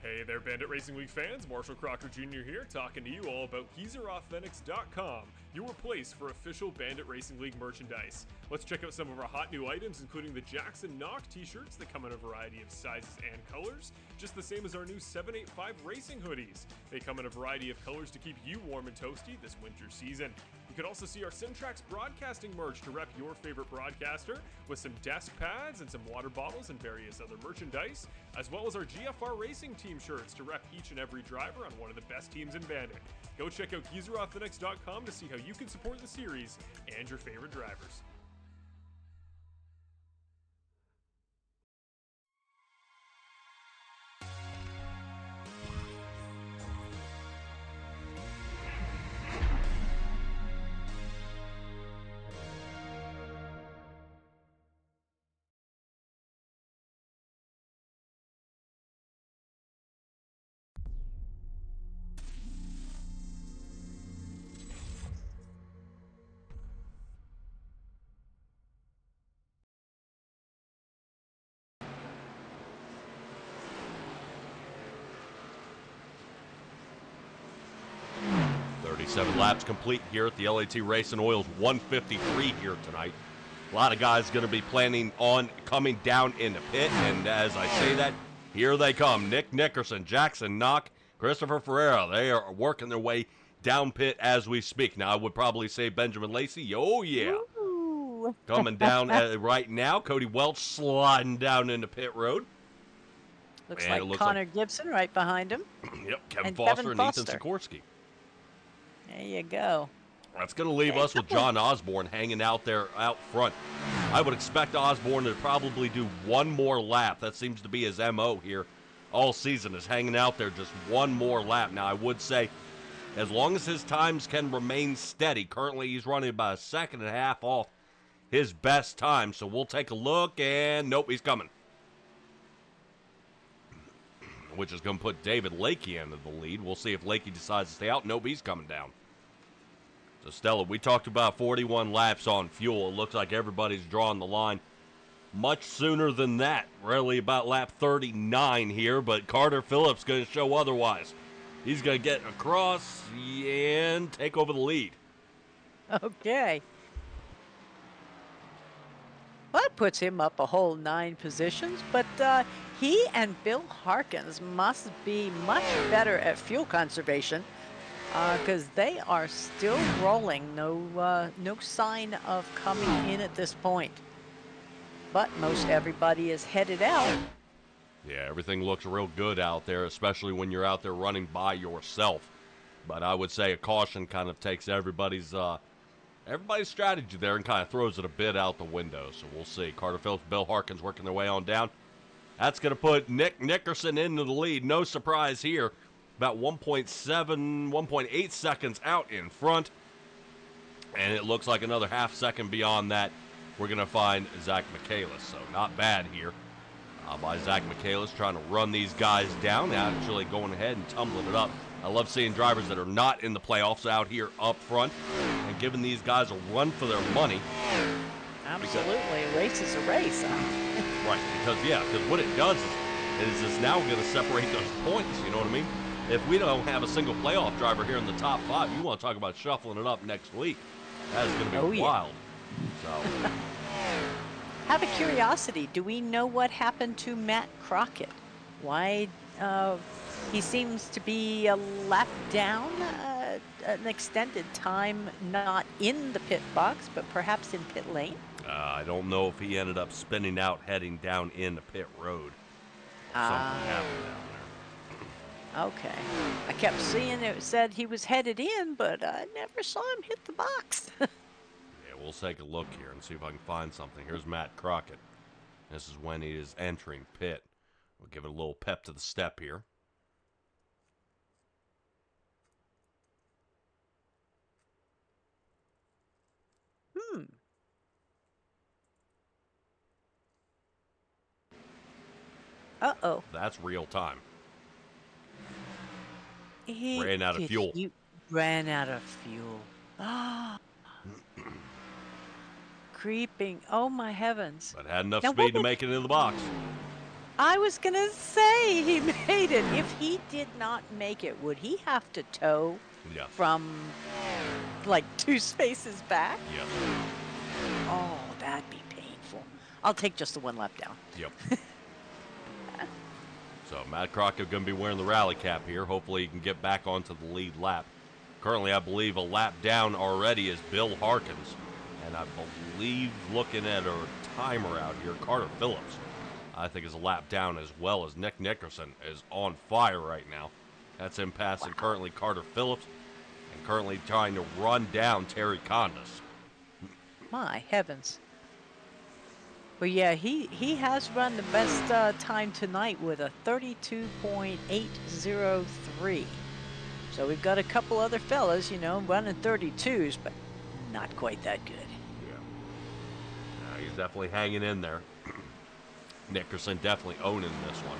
Hey there, Bandit Racing League fans. Marshall Crocker Jr. here, talking to you all about GeyserAuthentics.com, your place for official Bandit Racing League merchandise. Let's check out some of our hot new items, including the Jackson Knock t-shirts that come in a variety of sizes and colors, just the same as our new 785 Racing hoodies. They come in a variety of colors to keep you warm and toasty this winter season. You can also see our SimTraX broadcasting merch to rep your favorite broadcaster, with some desk pads and some water bottles and various other merchandise, as well as our GFR Racing team shirts to rep each and every driver on one of the best teams in Bandit. Go check out GeyserAuthentics.com to see how you can support the series and your favorite drivers. 37 laps complete here at the LAT Racing Oils 153 here tonight. A lot of guys going to be planning on coming down in the pit, and as I say that, here they come. Nick Nickerson, Jackson Knock, Christopher Ferreira. They are working their way down pit as we speak. Now, I would probably say Benjamin Lacey. Oh, yeah. Ooh. Coming down right now. Cody Welch sliding down into pit road. Looks And like Connor Gibson right behind him. Yep, Kevin And Foster Kevin and Ethan Foster. Sikorsky. There you go. That's going to leave us with John Osborne hanging out there out front. I would expect Osborne to probably do one more lap. That seems to be his MO here all season, is hanging out there just one more lap. Now, I would say, as long as his times can remain steady, currently he's running about a second and a half off his best time. So we'll take a look, and nope, he's coming. Which is going to put David Lakey into the lead. We'll see if Lakey decides to stay out. Nope, he's coming down. So, Stella, we talked about 41 laps on fuel. It looks like everybody's drawing the line much sooner than that. Really about lap 39 here, but Carter Phillips going to show otherwise. He's going to get across and take over the lead. Okay. Well, that puts him up a whole 9 positions, but he and Bill Harkins must be much better at fuel conservation because they are still rolling. No sign of coming in at this point. But most everybody is headed out. Yeah, everything looks real good out there, especially when you're out there running by yourself. But I would say a caution kind of takes everybody's strategy there and kind of throws it a bit out the window. So we'll see. Carter Phillips, Bill Harkins working their way on down. That's going to put Nick Nickerson into the lead. No surprise here. About 1.8 seconds out in front. And it looks like another half second beyond that, we're going to find Zach Michaelis. So not bad here by Zach Michaelis, trying to run these guys down, actually going ahead and tumbling it up. I love seeing drivers that are not in the playoffs out here up front and giving these guys a run for their money. Absolutely. A race is a race. Right, because what it does is it's now going to separate those points, you know what I mean? If we don't have a single playoff driver here in the top 5, you want to talk about shuffling it up next week. That is going to be wild. So, have a curiosity. Do we know what happened to Matt Crockett? Why he seems to be a lap down, an extended time, not in the pit box, but perhaps in pit lane? I don't know if he ended up spinning out, heading down in the pit road. Something happened down there. Okay. I kept seeing it said he was headed in, but I never saw him hit the box. Yeah, we'll take a look here and see if I can find something. Here's Matt Crockett. This is when he is entering pit. We'll give it a little pep to the step here. Uh-oh. That's real time. He ran out of fuel. Ran out of fuel. Ah. Creeping. Oh, my heavens. But had enough Now, speed to make it into the box. I was going to say he made it. If he did not make it, would he have to tow Yes. from like 2 spaces back? Yes. Oh, that'd be painful. I'll take just the 1 lap down. Yep. So Matt Crockett going to be wearing the rally cap here. Hopefully he can get back onto the lead lap. Currently, I believe a lap down already is Bill Harkins. And I believe, looking at our timer out here, Carter Phillips, I think, is a lap down, as well as Nick Nickerson is on fire right now. That's him passing currently Carter Phillips and currently trying to run down Terry Condas. My heavens. But yeah, he has run the best time tonight with a 32.803. So we've got a couple other fellas, running 32s, but not quite that good. Yeah. He's definitely hanging in there. Nickerson definitely owning this one.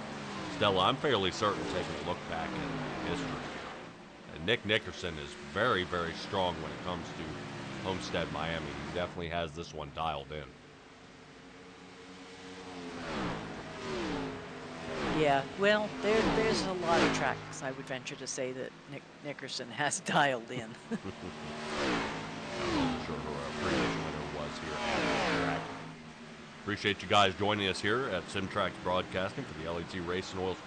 Stella, I'm fairly certain, taking a look back at history here, and Nick Nickerson is very, very strong when it comes to Homestead, Miami. He definitely has this one dialed in. Yeah, well, there's a lot of tracks I would venture to say that Nick Nickerson has dialed in. I wasn't sure who our previous winner was here at the track. Appreciate you guys joining us here at SimTrax Broadcasting for the LAT Racing Oils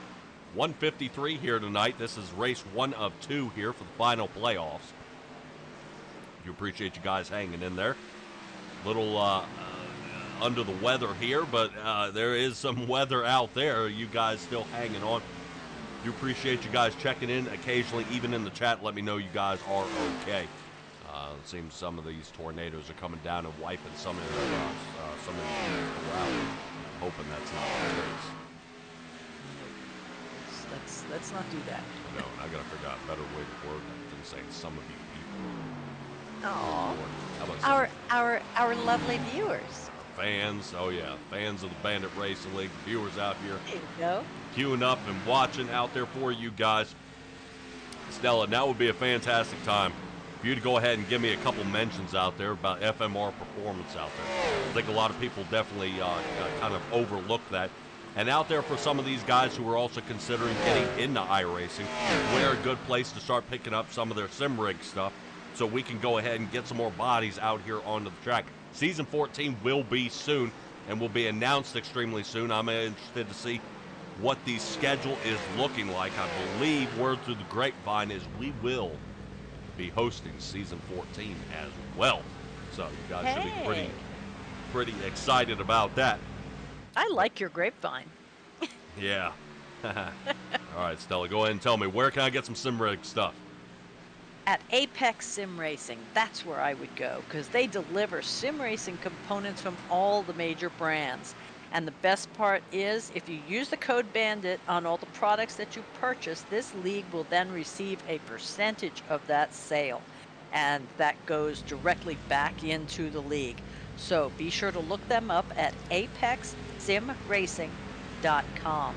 153 here tonight. This is race 1 of 2 here for the final playoffs. We appreciate you guys hanging in there. Little under the weather here, but there is some weather out there. You guys still hanging on. Do appreciate you guys checking in occasionally, even in the chat. Let me know you guys are okay. It seems some of these tornadoes are coming down and wiping some of these people out. I'm hoping that's not the case. Let's not do that. No, I gotta figure out a better way to word that than saying some of you people. Aw, How about some our lovely viewers. fans? Oh yeah, fans of the Bandit Racing League, viewers out here There you go. queuing up and watching out there for you guys. Stella, now would be a fantastic time for you to go ahead and give me a couple mentions out there about FMR performance out there. I think a lot of people definitely kind of overlook that. And out there for some of these guys who are also considering getting into iRacing, we're a good place to start picking up some of their sim rig stuff so we can go ahead and get some more bodies out here onto the track. Season 14 will be soon and will be announced extremely soon. I'm interested to see what the schedule is looking like. I believe word through the grapevine is we will be hosting season 14 as well. So you guys should be pretty excited about that. I like your grapevine. Yeah. All right, Stella, go ahead and tell me, where can I get some sim rig stuff? At Apex Sim Racing, that's where I would go, because they deliver sim racing components from all the major brands. And the best part is, if you use the code BANDIT on all the products that you purchase, this league will then receive a percentage of that sale. And that goes directly back into the league. So be sure to look them up at apexsimracing.com.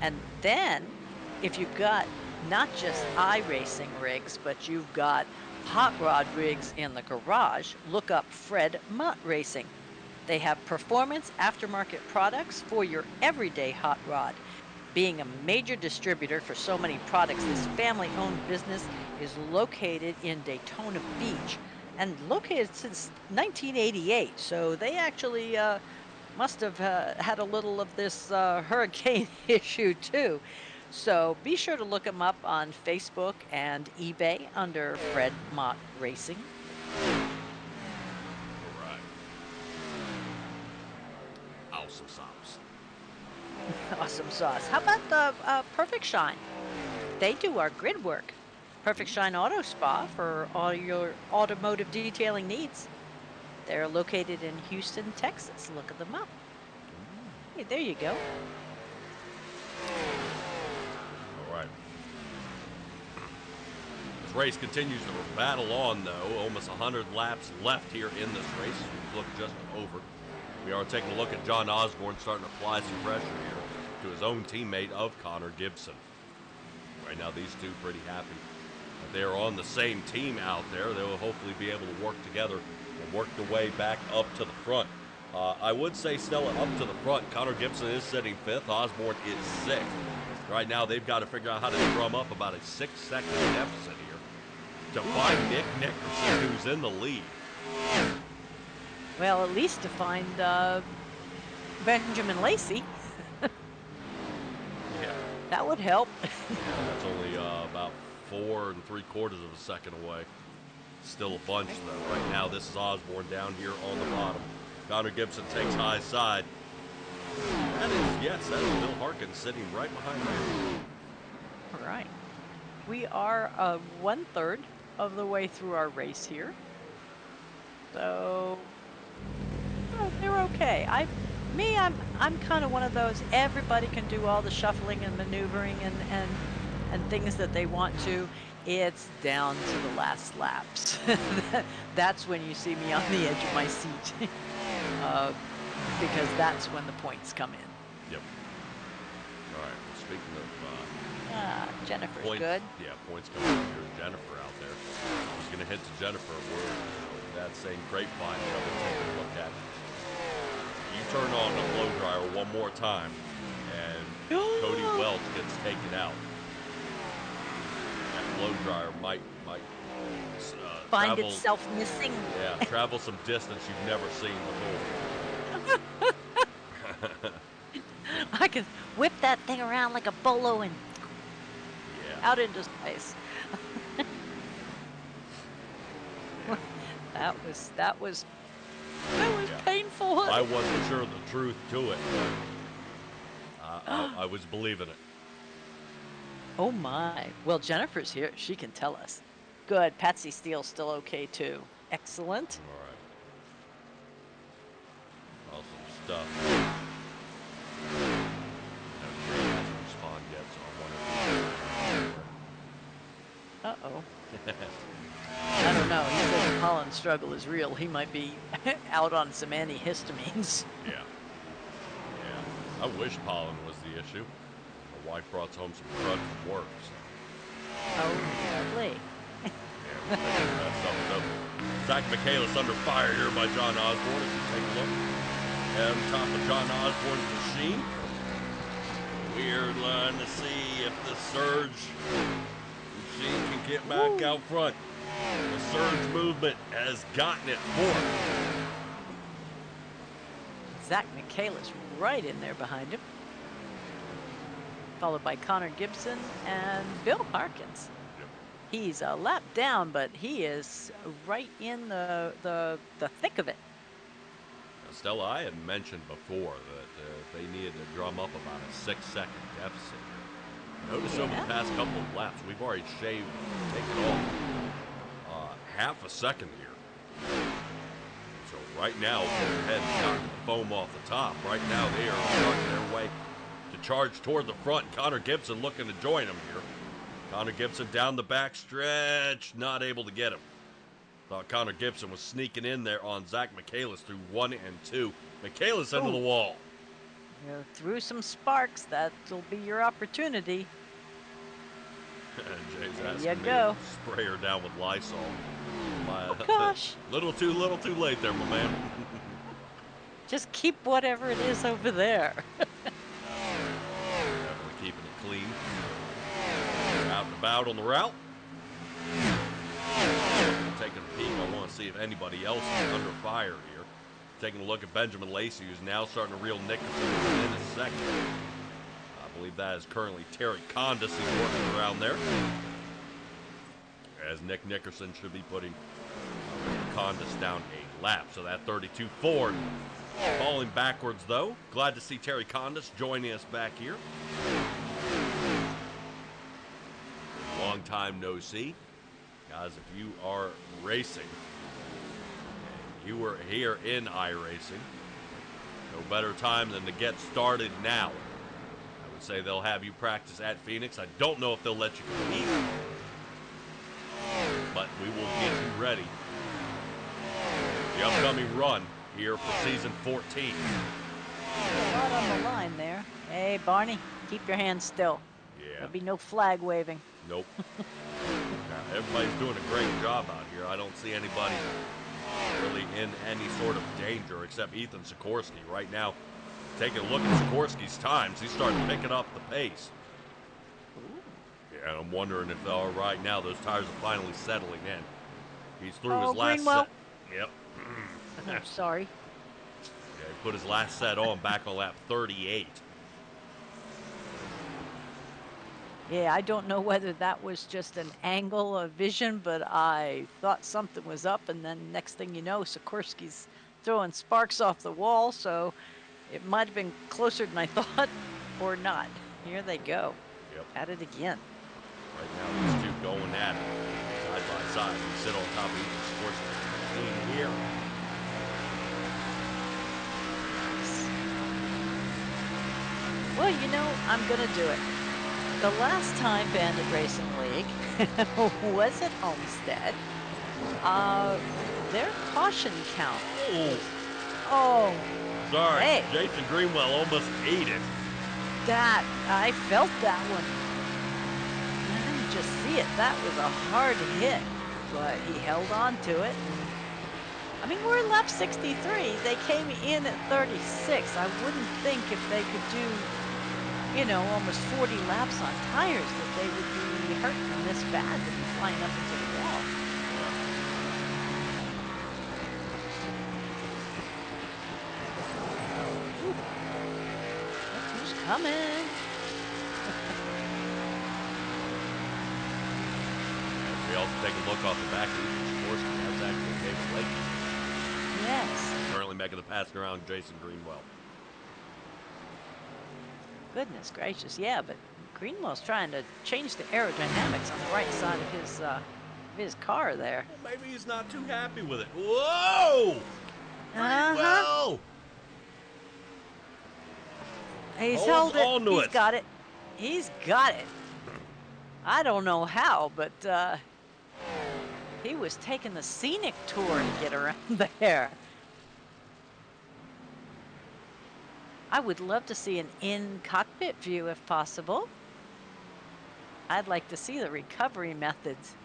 And then, if you've got not just iRacing rigs, but you've got hot rod rigs in the garage, look up Fred Mutt Racing. They have performance aftermarket products for your everyday hot rod. Being a major distributor for so many products, this family-owned business is located in Daytona Beach and located since 1988. So they actually must have had a little of this hurricane issue too. So be sure to look them up on Facebook and eBay under Fred Mott Racing. All right. Awesome sauce. Awesome sauce. How about the Perfect Shine? They do our grid work. Perfect Shine Auto Spa for all your automotive detailing needs. They're located in Houston, Texas. Look at them up. Hey, there you go. All right. This race continues to battle on, though. Almost 100 laps left here in this race. We look just over. We are taking a look at John Osborne starting to apply some pressure here to his own teammate of Connor Gibson. Right now, these two pretty happy that they are on the same team out there. They will hopefully be able to work together and work their way back up to the front. I would say, Stella, up to the front, Connor Gibson is sitting 5th. Osborne is 6th. Right now, they've got to figure out how to drum up about a 6-second deficit here to find Nick Nickerson, who's in the lead. Well, at least to find Benjamin Lacey. Yeah. That would help. That's only about 4 3/4 of a second away. Still a bunch, though. Right now, this is Osborne down here on the bottom. Connor Gibson takes high side. That is Bill Harkin sitting right behind me. All right. We are 1/3 of the way through our race here. So they're okay. I'm kind of one of those, everybody can do all the shuffling and maneuvering and things that they want to. It's down to the last laps. That's when you see me on the edge of my seat. Because that's when the points come in. Yep. All right. Well, speaking of Jennifer's points, good. yeah, points coming up here. Jennifer out there. I was going to hit to Jennifer a word. That same grapevine that I was taking a look at. You turn on the blow dryer one more time, and Cody Welch gets taken out. That blow dryer might Find travel, itself missing. yeah, travel some distance you've never seen before. I can whip that thing around like a bolo and Yeah. out into space. That was Yeah. painful. I wasn't sure of the truth to it, but I was believing it. Oh my. Well, Jennifer's here. She can tell us. Good. Patsy Steele's still okay too. Excellent. All right. Awesome stuff. No, Jay hasn't responded yet, so I wonder Uh-oh. I don't know. He says the pollen struggle is real. He might be out on some antihistamines. Yeah. Yeah. I wish pollen was the issue. My wife brought home some crud from work. So. Oh, lovely. Yeah, we'll take that stuff up. Zach Michaelis under fire here by John Osborne. If you take a look at on top of John Osborne's machine. Weird line to see if the Surge machine can get back out front. The Surge movement has gotten it forth. Zach Michaelis right in there behind him. Followed by Connor Gibson and Bill Harkins. Yep. He's a lap down, but he is right in the thick of it. Now, Stella, I had mentioned before that they needed to drum up about a 6-second deficit here. Notice over the past couple of laps, we've already taken off half a second here. So right now, go ahead and knock the foam off the top. Right now, they are working their way to charge toward the front. Connor Gibson looking to join them here. Connor Gibson down the back stretch, not able to get him. Thought Connor Gibson was sneaking in there on Zach Michaelis through 1 and 2. Michaelis into the wall. You know, through some sparks, that'll be your opportunity. Jay's There asking you me go. to spray her down with Lysol. Oh gosh. Little too late there, my man. Just keep whatever it is over there. Definitely keeping it clean. Out and about on the route. Taking a peek, I want to see if anybody else is under fire here. Taking a look at Benjamin Lacey, who's now starting to reel Nickerson in a second. I believe that is currently Terry Condis who's working around there. As Nick Nickerson should be putting Condis down a lap. So that 32 Ford falling backwards, though. Glad to see Terry Condis joining us back here. Long time no see. Guys, if you are racing, and you were here in iRacing, no better time than to get started now. I would say they'll have you practice at Phoenix. I don't know if they'll let you compete, but we will get you ready. The upcoming run here for season 14. A lot on the line there. Hey, Barney, keep your hands still. Yeah. There'll be no flag waving. Nope. Everybody's doing a great job out here. I don't see anybody really in any sort of danger except Ethan Sikorsky. Right now, taking a look at Sikorsky's times, he's starting to pick up the pace. Yeah, and I'm wondering if right now those tires are finally settling in. He's through his last Greenwell. set. Yep. I'm sorry. Yeah, he put his last set on back on lap 38. Yeah, I don't know whether that was just an angle of vision, but I thought something was up, and then next thing you know, Sikorsky's throwing sparks off the wall, so it might have been closer than I thought, or not. Here they go. Yep. At it again. Right now, these two going at it side by side. We sit on top of Ethan Sikorsky machine here. Well, you know, I'm going to do it. The last time Bandit Racing League was at Homestead, their caution count. Oh, Sorry, hey. Jason Greenwell almost ate it. That, I felt that one. I didn't just see it. That was a hard hit, but he held on to it. I mean, we're in lap 63. They came in at 36. I wouldn't think if they could do, almost 40 laps on tires that they would be hurting this bad to be flying up into the wall. Ooh. Look who's coming. We also take a look off the back of each course. That's actually David Lake. Yes. Currently making the pass around Jason Greenwell. Goodness gracious, yeah, but Greenwell's trying to change the aerodynamics on the right side of his car there. Well, maybe he's not too happy with it. Whoa! Greenwell! He's Holds held it. on to He's it. got it. He's got it. I don't know how, but he was taking the scenic tour to get around there. I would love to see an in-cockpit view if possible. I'd like to see the recovery methods.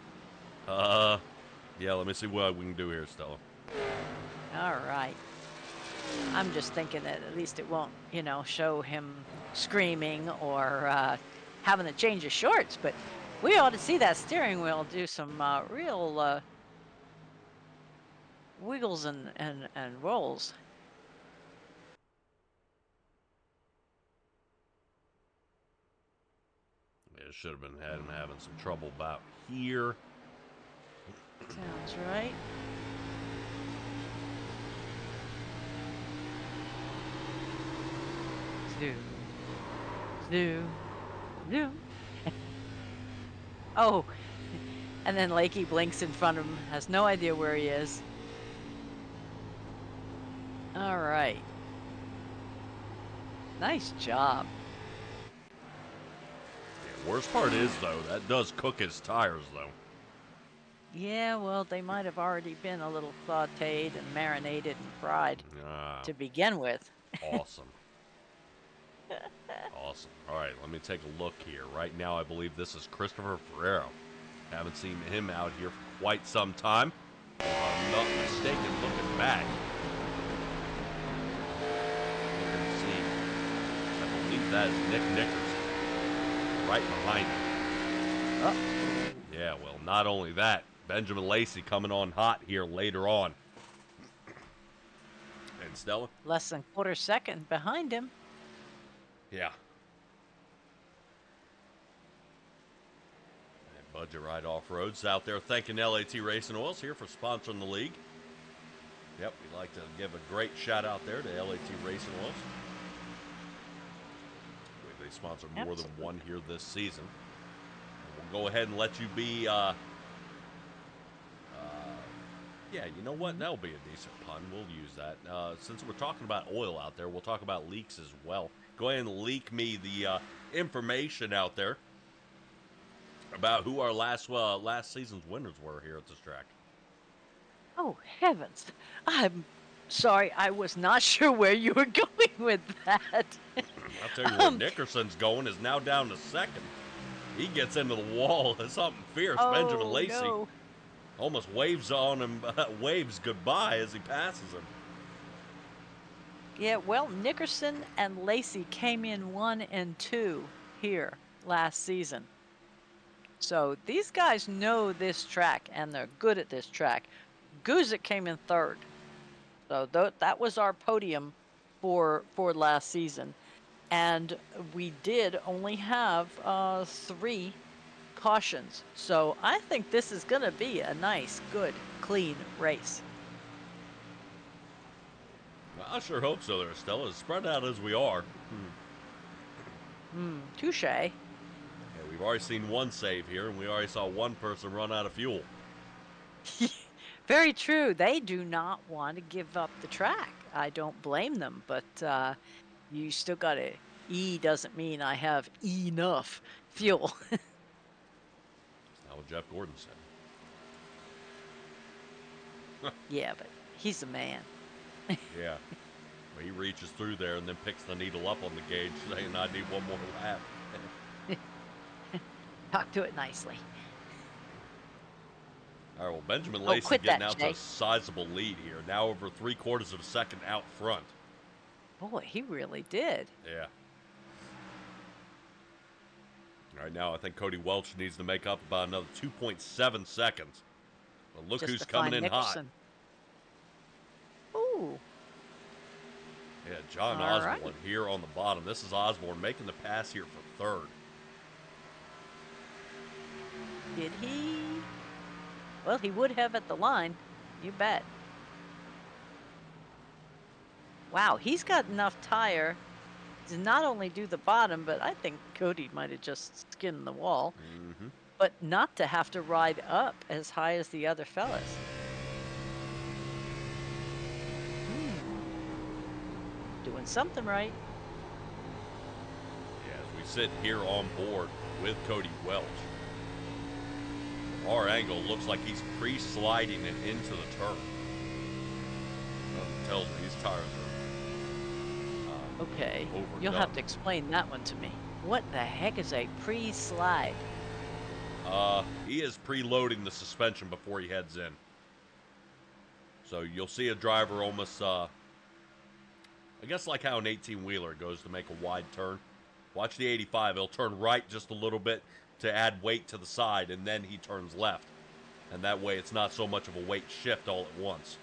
Yeah, let me see what we can do here, Stella. All right. I'm just thinking that at least it won't, show him screaming or having to change his shorts, but we ought to see that steering wheel do some real wiggles and rolls. It should have been having some trouble about here. Sounds right. Zoo. Oh, and then Lakey blinks in front of him, has no idea where he is. All right. Nice job. Yeah, worst part is, though, that does cook his tires, though. Yeah, well, they might have already been a little sautéed and marinated and fried to begin with. Awesome. Awesome. All right, let me take a look here. Right now, I believe this is Christopher Ferrero. Haven't seen him out here for quite some time. If I'm not mistaken, looking back. Let's see. I believe that is Nick Nickerson. Right behind him. Oh. Yeah, well, not only that, Benjamin Lacey coming on hot here later on. And Stella? Less than a quarter second behind him. Yeah. And Budget Ride Off-Road's out there thanking LAT Racing Oils here for sponsoring the league. Yep, we'd like to give a great shout out there to LAT Racing Oils. They sponsored more than one here this season. And we'll go ahead and let you be, yeah, you know what? That'll be a decent pun. We'll use that. Since we're talking about oil out there, we'll talk about leaks as well. Go ahead and leak me the information out there about who our last season's winners were here at this track. Oh, heavens. I'm sorry. I was not sure where you were going with that. I'll tell you where Nickerson's going is now down to second. He gets into the wall. It's something fierce. Oh, Benjamin Lacey no. almost waves on him, waves goodbye as he passes him. Yeah, well, Nickerson and Lacey came in 1 and 2 here last season. So these guys know this track, and they're good at this track. Guzik came in 3rd. So that was our podium for last season. And we did only have 3 cautions. So I think this is going to be a nice, good, clean race. I sure hope so there, Stella. As spread out as we are. Touche. Yeah, we've already seen one save here, and we already saw one person run out of fuel. Very true. They do not want to give up the track. I don't blame them, but you still got to... E doesn't mean I have enough fuel. That's not what Jeff Gordon said. Yeah, but he's a man. Yeah. Well, he reaches through there and then picks the needle up on the gauge saying, I need one more lap. Talk to it nicely. All right, well, Benjamin Lacey quit getting that, out Jay. to a sizable lead here. Now over 3/4 of a second out front. Boy, he really did. Yeah. Right now, I think Cody Welch needs to make up about another 2.7 seconds. But look Just who's to coming find in hot. Nickerson. Ooh. Yeah, John All Osborne right. here on the bottom. This is Osborne making the pass here for third. Did he? Well, he would have at the line. You bet. Wow, he's got enough tire to not only do the bottom, but I think Cody might have just skimmed the wall, Mm-hmm. but not to have to ride up as high as the other fellas. Doing something right. Yeah, as we sit here on board with Cody Welch, our angle looks like he's pre-sliding it into the turn. Tells me these tires are Okay, overdone. you'll have to explain that one to me. What the heck is a pre-slide? He is preloading the suspension before he heads in. So you'll see a driver almost, I guess like how an 18-wheeler goes to make a wide turn. Watch the 85. He'll turn right just a little bit to add weight to the side, and then he turns left. And that way it's not so much of a weight shift all at once.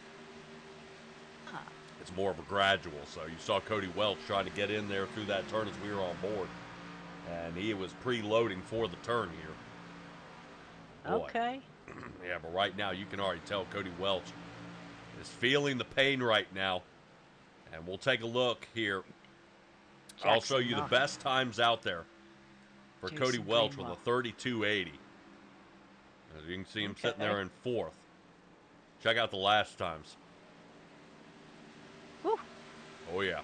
It's more of a gradual. So you saw Cody Welch trying to get in there through that turn as we were on board. And he was preloading for the turn here. Boy. Okay. Yeah, but right now you can already tell Cody Welch is feeling the pain right now. And we'll take a look here. I'll Jackson show you the Knox. best times out there for Jason Cody Welch with Greenwell. a 3280. As you can see him sitting there Okay. in fourth. Check out the last times. Whew. Oh, yeah.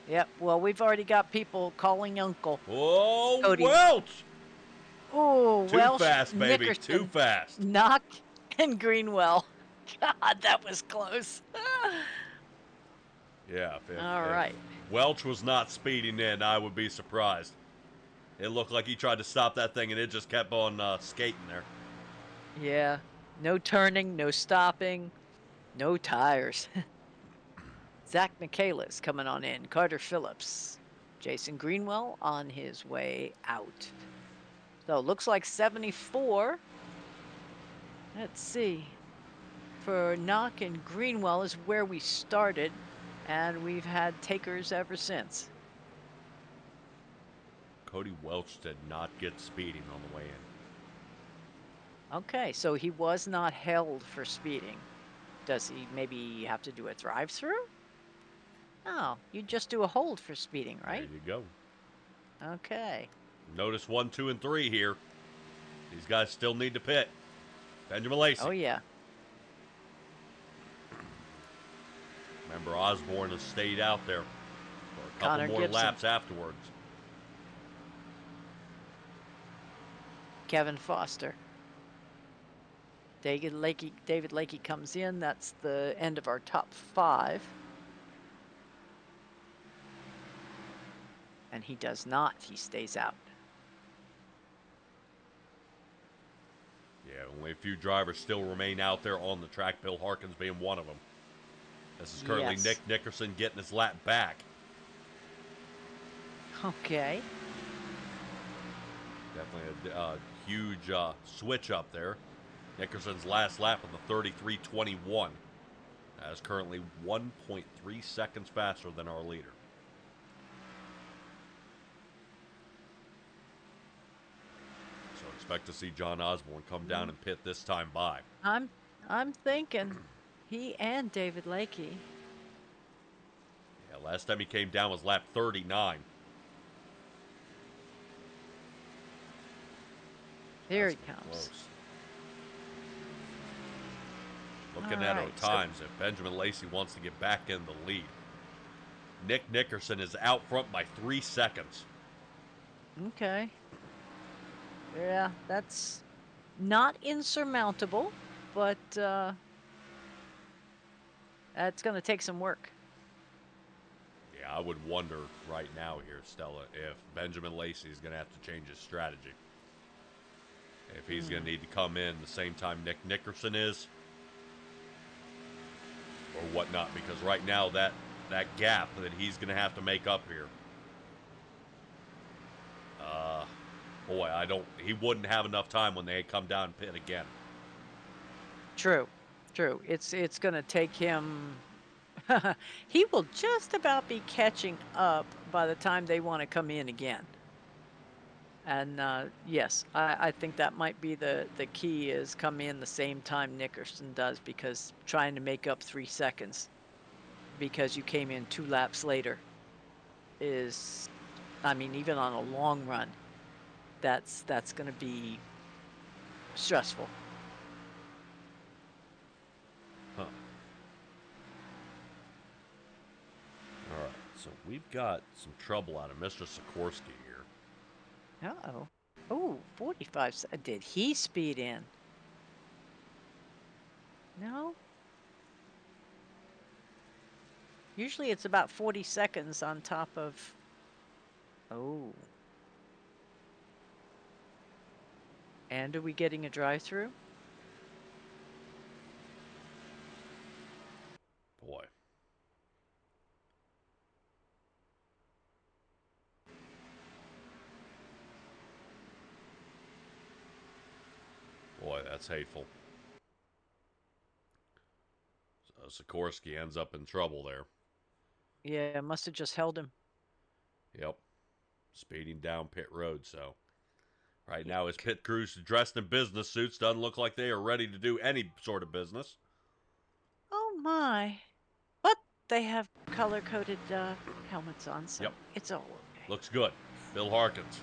Yep, well, we've already got people calling Uncle. Oh, Cody. Welch! Oh, Too Welsh, fast, baby. Nickerson, Too fast. Knock, and Greenwell. God, that was close. Yeah. All right. Welch was not speeding in, I would be surprised. It looked like he tried to stop that thing, and it just kept on skating there. Yeah, no turning, no stopping, no tires. Zach Michaelis coming on in. Carter Phillips. Jason Greenwell on his way out. So looks like 74. Let's see. For Knock and Greenwell is where we started, and we've had takers ever since. Cody Welch did not get speeding on the way in. Okay, so he was not held for speeding. Does he maybe have to do a drive-through? No, you just do a hold for speeding, right? There you go. Okay. Notice 1, 2, and 3 here. These guys still need to pit. Benjamin Lacey. Oh, yeah. Remember, Osborne has stayed out there for a couple Connor more Gibson. laps afterwards. Kevin Foster. David Lakey comes in. That's the end of our top 5. And he does not. He stays out. Yeah, only a few drivers still remain out there on the track, Bill Harkins being one of them. This is currently Yes. Nick Nickerson getting his lap back. Okay. Definitely a huge switch up there. Nickerson's last lap on the 33.21. That is currently 1.3 seconds faster than our leader. So expect to see John Osborne come down and pit this time by. I'm thinking he and David Lakey. Yeah, last time he came down was lap 39. There he That's comes. close. Looking All at our right, so- times, if Benjamin Lacey wants to get back in the lead. Nick Nickerson is out front by 3 seconds. Okay. Yeah, that's not insurmountable, but that's going to take some work. Yeah, I would wonder right now here, Stella, if Benjamin Lacey is going to have to change his strategy. If he's going to need to come in the same time Nick Nickerson is, or whatnot, because right now that gap that he's going to have to make up here. boy, he wouldn't have enough time when they come down and pit again. True. It's going to take him. He will just about be catching up by the time they want to come in again. And yes, I think that might be the key, is come in the same time Nickerson does, because trying to make up 3 seconds because you came in 2 laps later is, I mean, even on a long run, that's going to be stressful. Huh. All right, so we've got some trouble out of Mr. Sikorsky here. Uh-oh. Oh, 45. Did he speed in? No? Usually it's about 40 seconds on top of... Oh. And are we getting a drive-through? Boy. Boy, that's hateful. So Sikorsky ends up in trouble there. Yeah, must have just held him. Yep. Speeding down pit road, so... Right now, his pit crew's dressed in business suits. Doesn't look like they are ready to do any sort of business. Oh, my. But they have color-coded helmets on, so Yep. it's all okay. Looks good. Bill Harkins.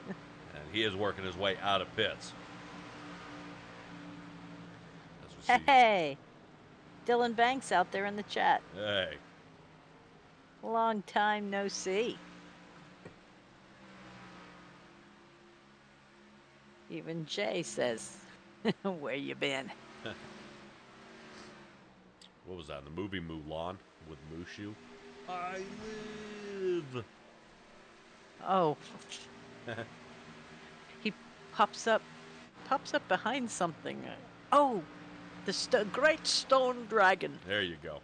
And he is working his way out of pits. As we see. Hey! Dylan Banks out there in the chat. Hey. Long time no see. Even Jay says, where you been? What was that? In the movie Mulan with Mushu? I live. Oh. He pops up behind something. Oh, the great stone dragon. There you go.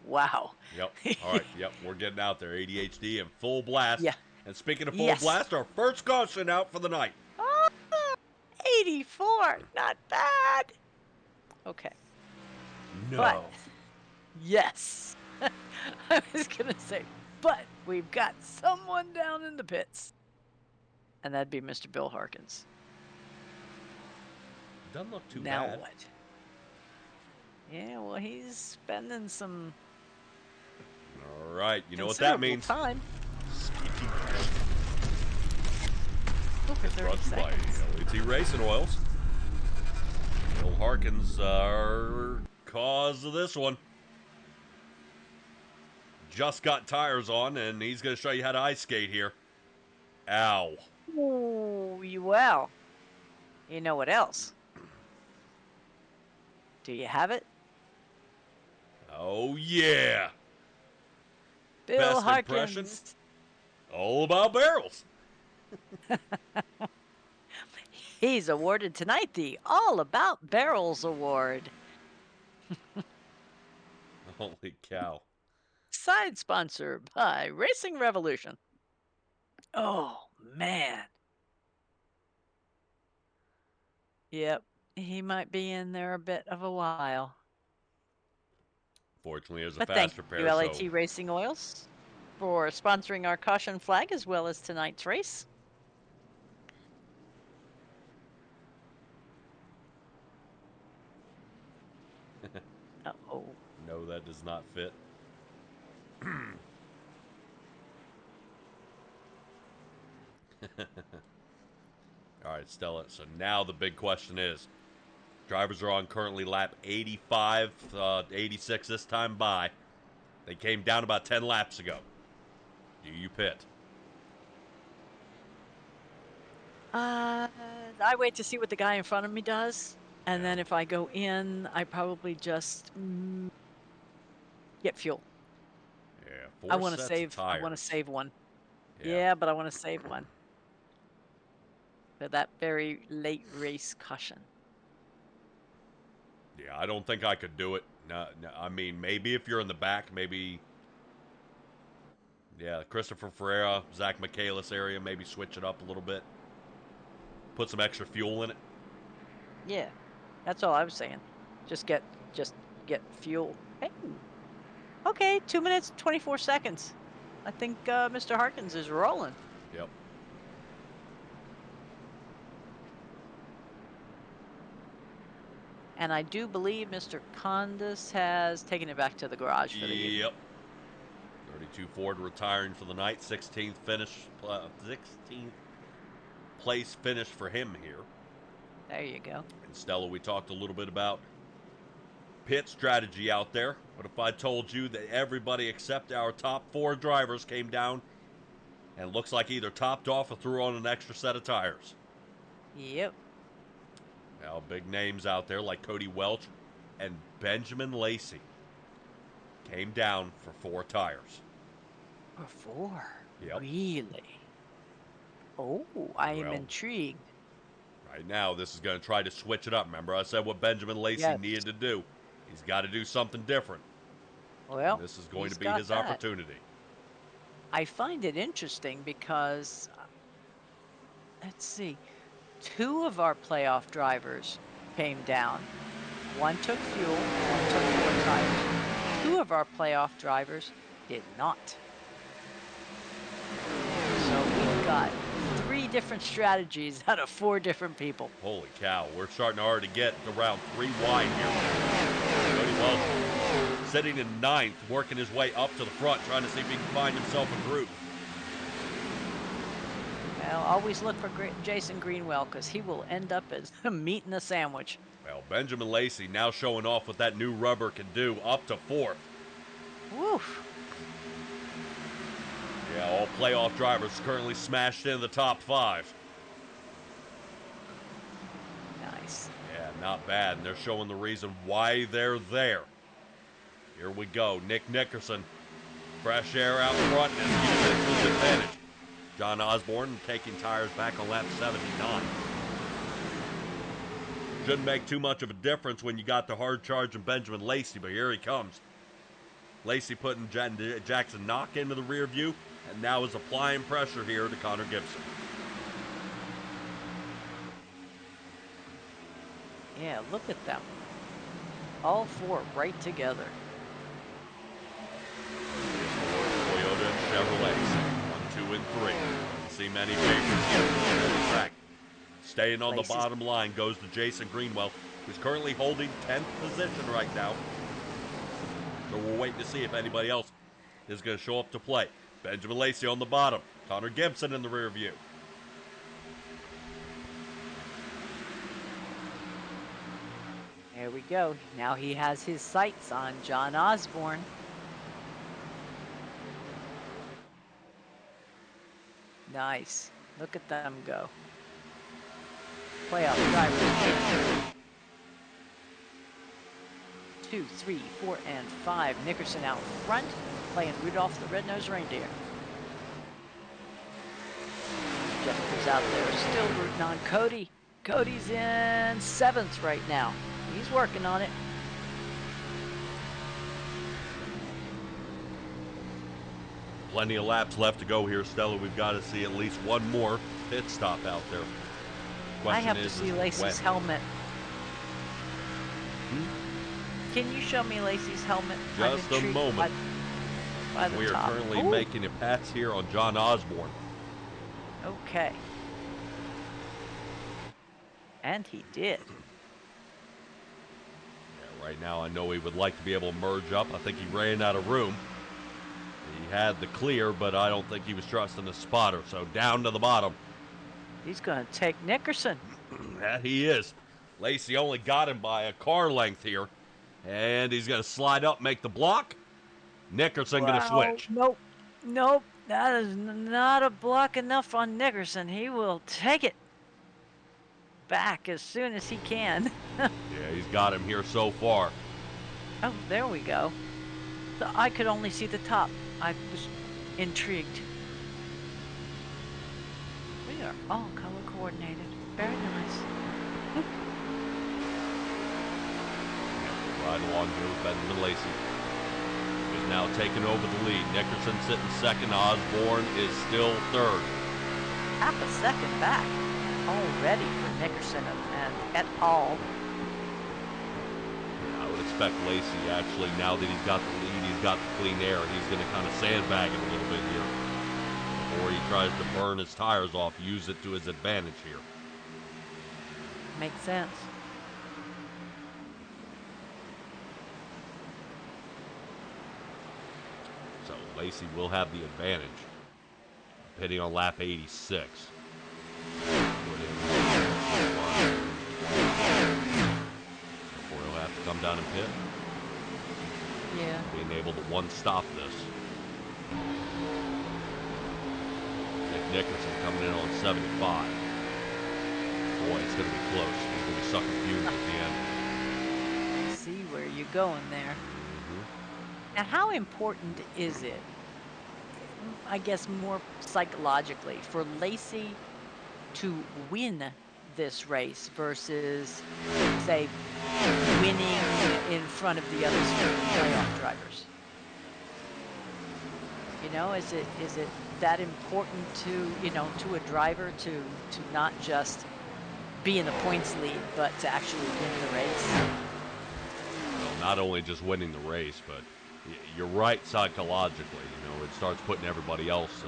Wow. Yep. All right. Yep. We're getting out there. ADHD and full blast. Yeah. And speaking of full blast, our first caution out for the night. Oh, 84. Not bad. Okay. No. But, yes. I was going to say, but we've got someone down in the pits. And that'd be Mr. Bill Harkins. Doesn't look too now bad. Now what? Yeah, well, he's spending some... All right. You know what that means. Time. For It's 30 brought to you by seconds. LAT Racing Oils. Bill Harkins are cause of this one. Just got tires on, and he's going to show you how to ice skate here. Ow. Oh, well. You know what else? Do you have it? Oh, yeah. Bill Best impression? Harkins. All about barrels. He's awarded tonight the All About Barrels Award. Holy cow. Side sponsor by Racing Revolution. Oh, man. Yep, he might be in there a bit of a while. Fortunately, there's a But faster thank pair. you, LAT Racing Oils, for sponsoring our caution flag as well as tonight's race. Uh-oh. No, that does not fit. All right, Stella. So now the big question is, drivers are on currently lap 85, 86 this time by. They came down about 10 laps ago. Do you pit? I wait to see what the guy in front of me does, and then if I go in, I probably just get fuel. Yeah, I want to save. I want to save one. Yeah, but I want to save one for that very late race caution. Yeah, I don't think I could do it. No, I mean, maybe if you're in the back, maybe. Yeah, Christopher Ferreira, Zach Michaelis area, maybe switch it up a little bit. Put some extra fuel in it. Yeah, that's all I was saying. Just get fuel. Hey. Okay, 2 minutes 24 seconds. I think Mr. Harkins is rolling. Yep. And I do believe Mr. Condis has taken it back to the garage for the evening. Yep. 32 Ford retiring for the night. 16th place finish for him here. There you go. And Stella, we talked a little bit about pit strategy out there. What if I told you that everybody except our top 4 drivers came down and looks like either topped off or threw on an extra set of tires? Yep. Now, big names out there like Cody Welch and Benjamin Lacey came down for 4 tires. For 4? Yep. Really? Oh, I am Well, intrigued. Right now, this is going to try to switch it up. Remember, I said what Benjamin Lacey Yes. needed to do. He's got to do something different. Well, And this is going he's to be got his that. opportunity. I find it interesting because, let's see, 2 of our playoff drivers came down. 1 took fuel, 1 took 4 tires. 2 of our playoff drivers did not. So we've got 3 different strategies out of 4 different people. Holy cow, we're starting to already get around 3 wide here. Cody Welch sitting in 9th, working his way up to the front, trying to see if he can find himself a groove. Well, always look for Jason Greenwell because he will end up as meat in a sandwich. Well, Benjamin Lacey now showing off what that new rubber can do, up to 4th. Woof. Yeah, all playoff drivers currently smashed into the top 5. Nice. Yeah, not bad. And they're showing the reason why they're there. Here we go. Nick Nickerson. Fresh air out front and his advantage. John Osborne taking tires back on lap 79. Shouldn't make too much of a difference when you got the hard charge of Benjamin Lacey, but here he comes. Lacey putting Jackson Knock into the rear view, and now is applying pressure here to Connor Gibson. Yeah, look at them. All 4 right together. Toyota and Chevrolet, 1, 2, and 3. Don't see many favorites here on the track. Staying on the bottom line goes to Jason Greenwell, who's currently holding 10th position right now. So we're waiting to see if anybody else is going to show up to play. Benjamin Lacey on the bottom. Connor Gibson in the rear view. There we go. Now he has his sights on John Osborne. Nice. Look at them go. Playoff drivers. 2, 3, 4, and 5. Nickerson out front, playing Rudolph the Red-Nosed Reindeer. Jeffers out there still rooting on Cody. Cody's in 7th right now. He's working on it. Plenty of laps left to go here, Stella. We've got to see at least one more pit stop out there. I have to see Lacey's helmet. Can you show me Lacey's helmet? Just a moment. By the we are top. currently making a pass here on John Osborne. Okay. And he did. Yeah, right now I know he would like to be able to merge up. I think he ran out of room. He had the clear, but I don't think he was trusting the spotter. So down to the bottom. He's going to take Nickerson. That he is. Lacey only got him by a car length here. And he's going to slide up, make the block. Nickerson going to switch. Nope. Nope. That is not a block enough on Nickerson. He will take it back as soon as he can. Yeah, he's got him here so far. Oh, there we go. So I could only see the top. I was intrigued. We are all color coordinated. Very nice. Right along here with Benjamin Lacey. He's now taking over the lead. Nickerson sitting second. Osborne is still third. Half a second back. already for Nickerson and et al. I would expect Lacey, actually, now that he's got the lead, he's got the clean air, he's going to kind of sandbag it a little bit here. Before he tries to burn his tires off, use it to his advantage here. Makes sense. So Lacey will have the advantage. Pitting on lap 86. Before he'll have to come down and pit. Yeah. Being able to one-stop this. Nick Nickerson coming in on 75. Boy, it's going to be close. He's going to be sucking fumes at the end. I see where you're going there. Now, how important is it, I guess more psychologically, for Lacey to win this race versus, say, winning in front of the other playoff drivers? You know, is it that important to, you know, to a driver to not just be in the points lead, but to actually win the race? Well, not only just winning the race, but you're right psychologically. You know, it starts putting everybody else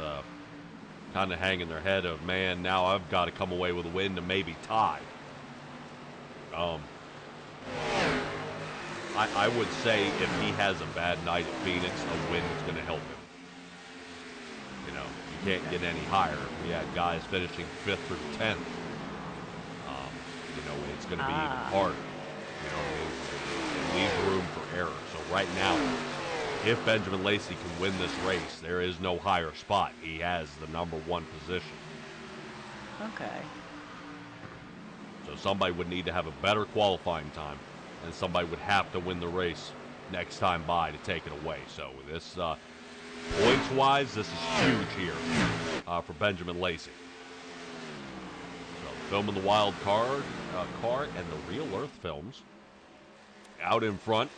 kind of hanging their head of, man, now I've got to come away with a win to maybe tie. I would say if he has a bad night at Phoenix, a win is going to help him. You know, you can't get any higher. We had guys finishing 5th through 10th. You know, it's going to be even harder. You know, it leaves room for error. So right now, if Benjamin Lacey can win this race, there is no higher spot. He has the #1 position. Okay. So somebody would need to have a better qualifying time, and somebody would have to win the race next time by to take it away. So this, points-wise, this is huge here for Benjamin Lacey. So filming the wild card car and the Real Earth films. Out in front,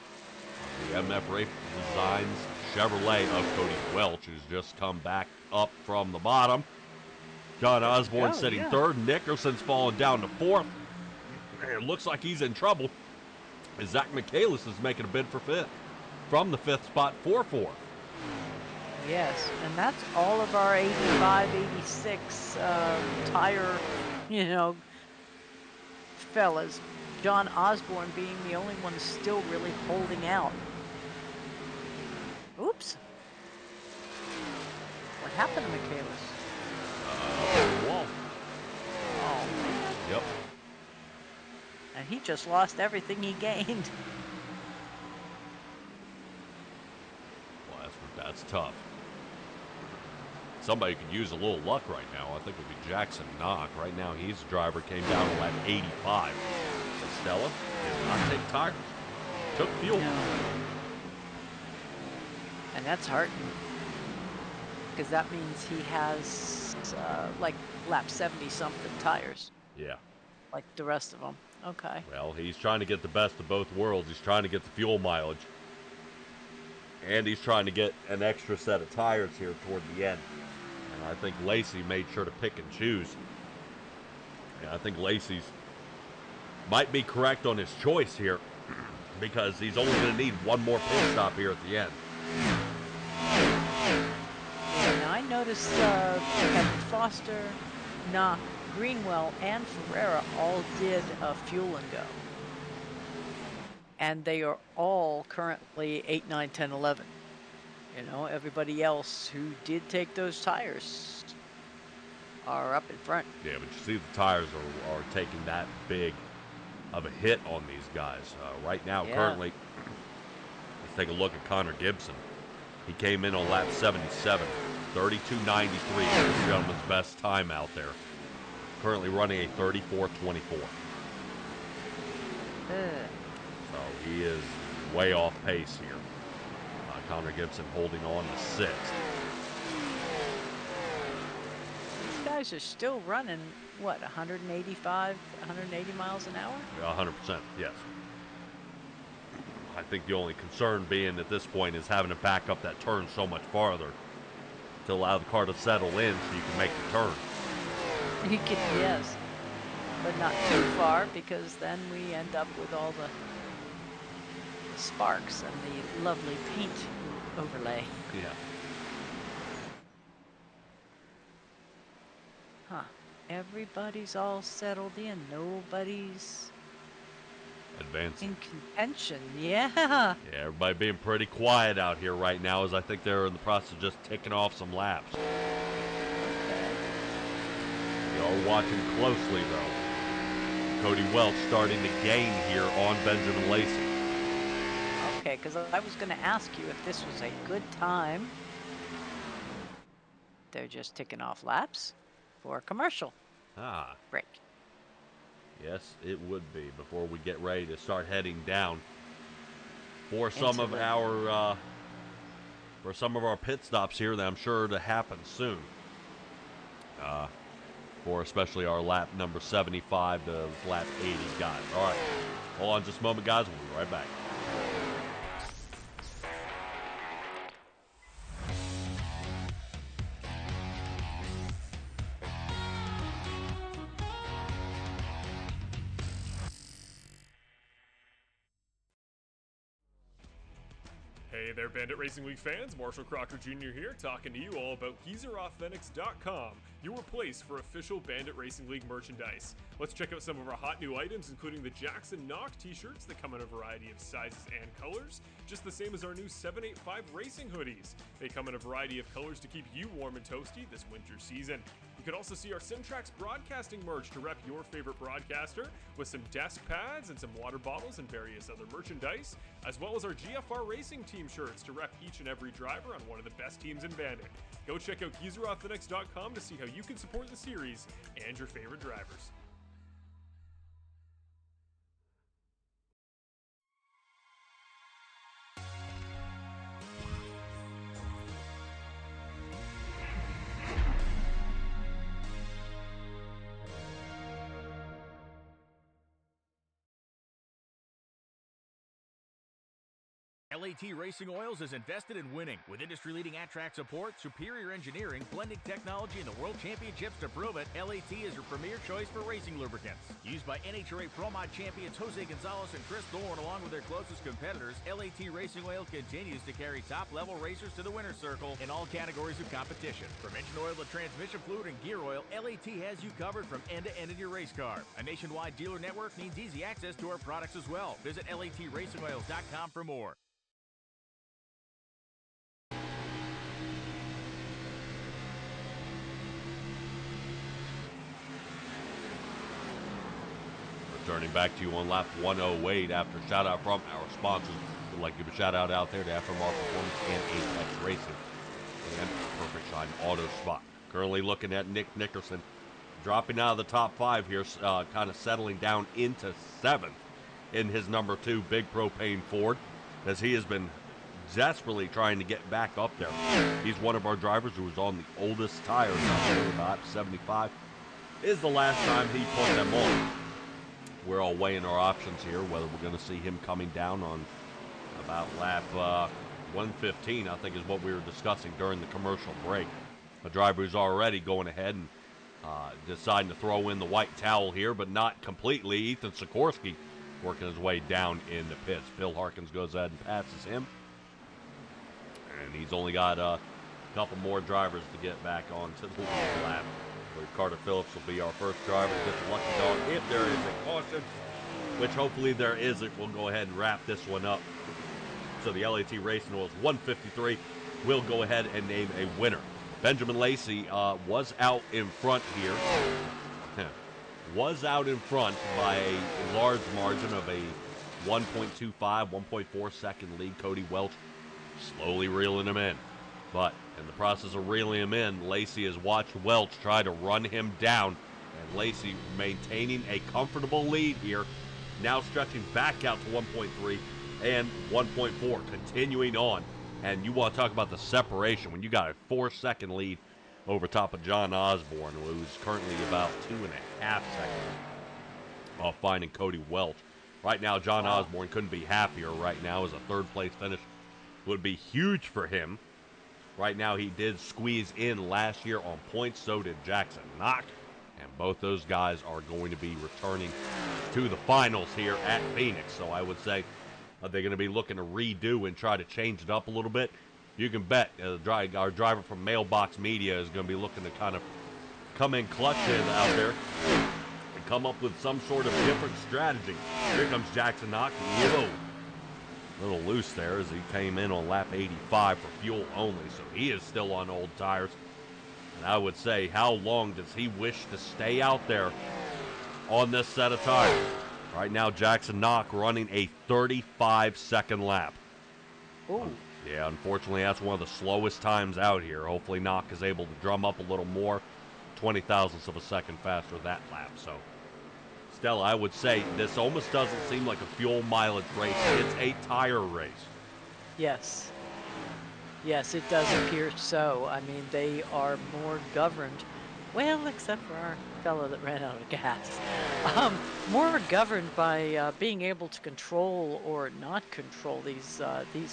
the MF Ray Designs Chevrolet of Cody Welch, who's just come back up from the bottom. John Osborne sitting 3rd. Nickerson's falling down to 4th. It looks like he's in trouble. Zach Michaelis is making a bid for 5th. From the 5th spot, 4-4. Yes, and that's all of our 85, 86 tire, you know, fellas. John Osborne being the only one still really holding out. Oops. What happened to Michaelis? Wall. Oh, man. Yep. And he just lost everything he gained. Well, that's tough. Somebody could use a little luck right now. I think it would be Jackson Knock. Right now, his driver came down to lap 85. Stella did not take tires. Took fuel. No. And that's heartening. Because that means he has, like, lap 70-something tires. Yeah. Like the rest of them. Okay. Well, he's trying to get the best of both worlds. He's trying to get the fuel mileage. And he's trying to get an extra set of tires here toward the end. And I think Lacey made sure to pick and choose. Yeah, I think Lacey's might be correct on his choice here because he's only going to need one more pit stop here at the end. And I noticed Kevin Foster, Knock, Greenwell, and Ferreira all did a fuel and go. And they are all currently 8, 9, 10, 11. You know, everybody else who did take those tires are up in front. Yeah, but you see the tires are taking that big of a hit on these guys. Right now, currently, let's take a look at Connor Gibson. He came in on lap 77, 32.93. This gentleman's best time out there. Currently running a 34.24. So he is way off pace here. Connor Gibson holding on to 6th. These guys are still running, what, 185, 180 miles an hour? 100%, yes. I think the only concern being at this point is having to back up that turn so much farther to allow the car to settle in so you can make the turn. You can, yes. but not too far, because then we end up with all the sparks and the lovely paint overlay. Yeah. Huh. Everybody's all settled in. Nobody's Advancing. in contention. Yeah. Yeah, everybody being pretty quiet out here right now, as I think they're in the process of just ticking off some laps. You are watching closely, though. Cody Welch starting to gain here on Benjamin Lacey. Okay, because I was going to ask you if this was a good time. They're just ticking off laps for a commercial break. Yes, it would be before we get ready to start heading down for some of our pit stops here that I'm sure to happen soon. For especially our lap number 75 to lap 80 guys. All right, hold on just a moment, guys. We'll be right back. Hey there, Bandit Racing League fans. Marshall Crocker Jr. here, talking to you all about GeezerAuthentics.com, your place for official Bandit Racing League merchandise. Let's check out some of our hot new items, including the Jackson Knock t-shirts that come in a variety of sizes and colors, just the same as our new 785 Racing hoodies. They come in a variety of colors to keep you warm and toasty this winter season. You can also see our SimTraX broadcasting merch to rep your favorite broadcaster, with some desk pads and some water bottles and various other merchandise, as well as our GFR Racing team shirts to rep each and every driver on one of the best teams in Bandit. Go check out GeezerAuthentics.com to see how you can support the series and your favorite drivers. LAT Racing Oils is invested in winning. With industry-leading at-track support, superior engineering, blending technology, and the World Championships to prove it, LAT is your premier choice for racing lubricants. Used by NHRA Pro Mod champions Jose Gonzalez and Chris Thorne, along with their closest competitors, LAT Racing Oil continues to carry top-level racers to the winner's circle in all categories of competition. From engine oil to transmission fluid and gear oil, LAT has you covered from end to end in your race car. A nationwide dealer network means easy access to our products as well. Visit LATRacingOils.com for more. Returning back to you on lap 108 after a shout out from our sponsors. We'd like to give a shout out there to FMR Performance and Apex Racing and Perfect Shine Auto Spot. Currently looking at Nick Nickerson dropping out of the top 5 here, kind of settling down into 7th in his number 2 big propane Ford, as he has been desperately trying to get back up there. He's one of our drivers who was on the oldest tires out there, about 75. Is the last time he put them on. We're all weighing our options here, whether we're going to see him coming down on about lap 115, I think is what we were discussing during the commercial break. A driver who's already going ahead and deciding to throw in the white towel here, but not completely. Ethan Sikorsky working his way down in the pits. Bill Harkins goes ahead and passes him. And he's only got a couple more drivers to get back onto the lap. Carter Phillips will be our first driver to get the lucky dog. If there is a caution, which hopefully there isn't, we'll go ahead and wrap this one up. So the LAT Racing Oils 153 will go ahead and name a winner. Benjamin Lacey was out in front here. Was out in front by a large margin of a 1.25, 1.4 second lead. Cody Welch slowly reeling him in. But in the process of reeling him in, Lacey has watched Welch try to run him down. And Lacey maintaining a comfortable lead here, now stretching back out to 1.3 and 1.4, continuing on. And you want to talk about the separation when you got a 4-second lead over top of John Osborne, who's currently about 2.5 seconds off finding Cody Welch. Right now, John Osborne couldn't be happier right now, as a third-place finish would be huge for him. Right now, he did squeeze in last year on points, so did Jackson Knock. And both those guys are going to be returning to the finals here at Phoenix. So I would say they're going to be looking to redo and try to change it up a little bit. You can bet our driver from Mailbox Media is going to be looking to kind of come in clutch out there and come up with some sort of different strategy. Here comes Jackson Knock. Whoa. A little loose there as he came in on lap 85 for fuel only, so he is still on old tires. And I would say, how long does he wish to stay out there on this set of tires? Right now, Jackson Knock running a 35-second lap. Ooh. Yeah, unfortunately, that's one of the slowest times out here. Hopefully, Knock is able to drum up a little more. 20 thousandths of a second faster that lap. So, Stella, I would say this almost doesn't seem like a fuel mileage race. It's a tire race. Yes. Yes, it does appear so. I mean, they are more governed. Well, except for our fellow that ran out of gas. More governed by being able to control or not control these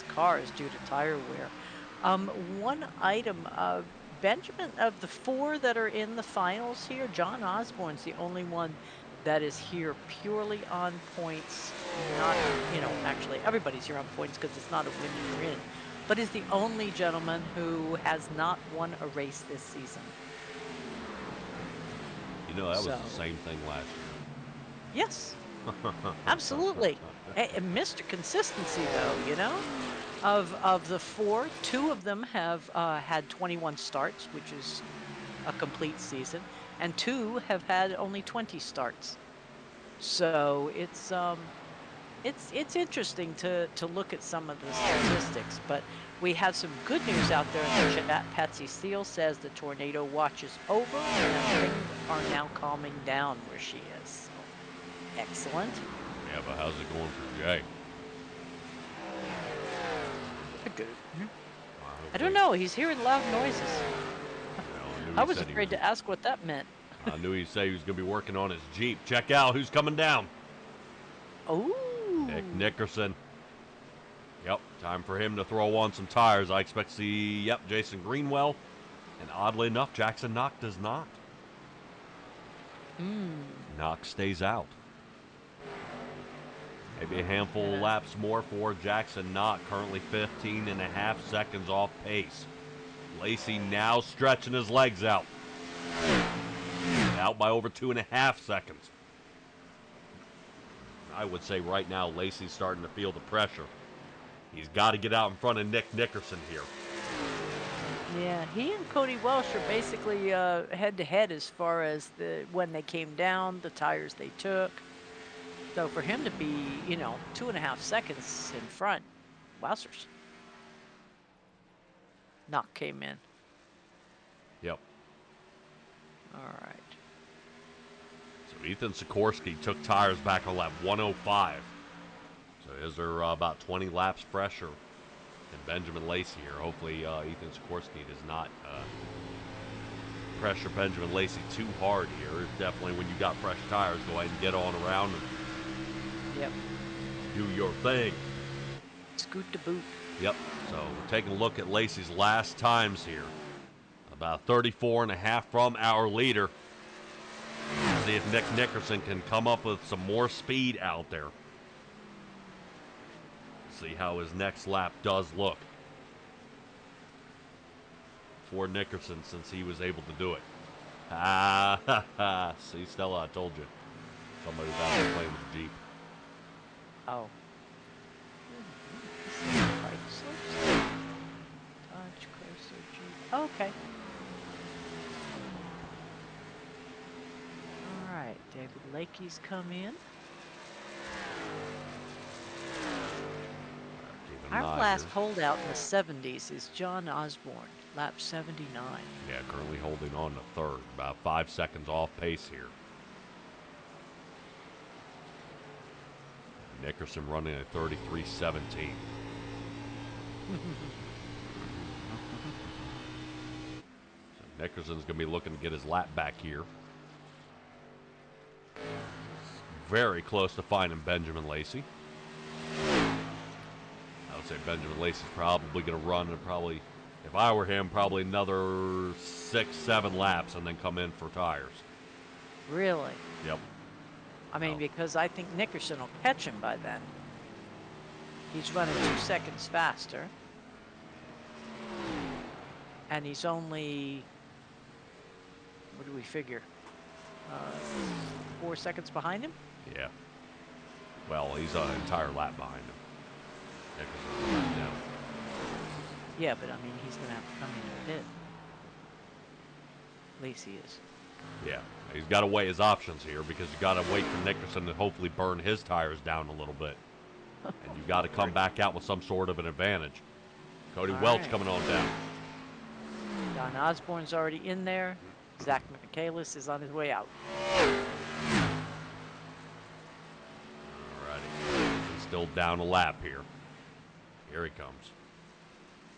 cars due to tire wear. One item, Benjamin, of the 4 that are in the finals here, John Osborne's the only one that is here purely on points. Not, actually everybody's here on points because it's not a win you're in. But is the only gentleman who has not won a race this season. That was the same thing last year. Yes, absolutely. Mr. Consistency, though, of the 4, 2 of them have had 21 starts, which is a complete season, and 2 have had only 20 starts. So it's interesting to look at some of the statistics, but we have some good news out there in the chat. Patsy Steele says the tornado watch is over and things are now calming down where she is. So, excellent. Yeah, but how's it going for Jay? Good. I don't know. He's hearing loud noises. I was afraid to ask what that meant. I knew he'd say he was going to be working on his Jeep. Check out who's coming down. Oh. Nick Nickerson. Yep, time for him to throw on some tires. I expect to see, Jason Greenwell. And oddly enough, Jackson Knock does not. Knock stays out. Maybe a handful of laps more for Jackson Knock, currently 15.5 seconds off pace. Lacey now stretching his legs out. Out by over 2.5 seconds. I would say right now Lacey's starting to feel the pressure. He's got to get out in front of Nick Nickerson here. Yeah, he and Cody Welsh are basically head-to-head as far as when they came down, the tires they took. So for him to be, 2.5 seconds in front, wowzers. Knock came in. Yep. All right. So Ethan Sikorsky took tires back on lap 105. So is there about 20 laps fresher than Benjamin Lacey here? Hopefully Ethan Sikorsky does not pressure Benjamin Lacey too hard here. Definitely when you got fresh tires, go ahead and get on around and do your thing. Scoot to boot. Yep. So we're taking a look at Lacey's last times here. About 34.5 from our leader. See if Nick Nickerson can come up with some more speed out there. See how his next lap does look for Nickerson since he was able to do it. See, Stella, I told you. Somebody's out there playing with the Jeep. Oh. Touch cursor Jeep. Okay. All right, David Lakey's come in. Our last holdout in the 70s is John Osborne, lap 79. Yeah, currently holding on to third, about 5 seconds off pace here. Nickerson running at 33.17. So Nickerson's going to be looking to get his lap back here. Very close to finding Benjamin Lacey. I would say Benjamin Lacey's probably going to run and probably, if I were him, probably another 6-7 laps and then come in for tires. Really? Yep. I mean, Oh. because I think Nickerson will catch him by then. He's running 2 seconds faster. And he's only, what do we figure? 4 seconds behind him? Yeah. Well, he's an entire lap behind him. Nickerson's right down. Yeah, but I mean, he's going to have to come in a bit. At least he is. Yeah. He's got to weigh his options here because you got to wait for Nickerson to hopefully burn his tires down a little bit. And you got to come back out with some sort of an advantage. Cody All Welch right. coming on down. Don Osborne's already in there. Zach Michaelis is on his way out. Alrighty. He's still down a lap here. Here he comes.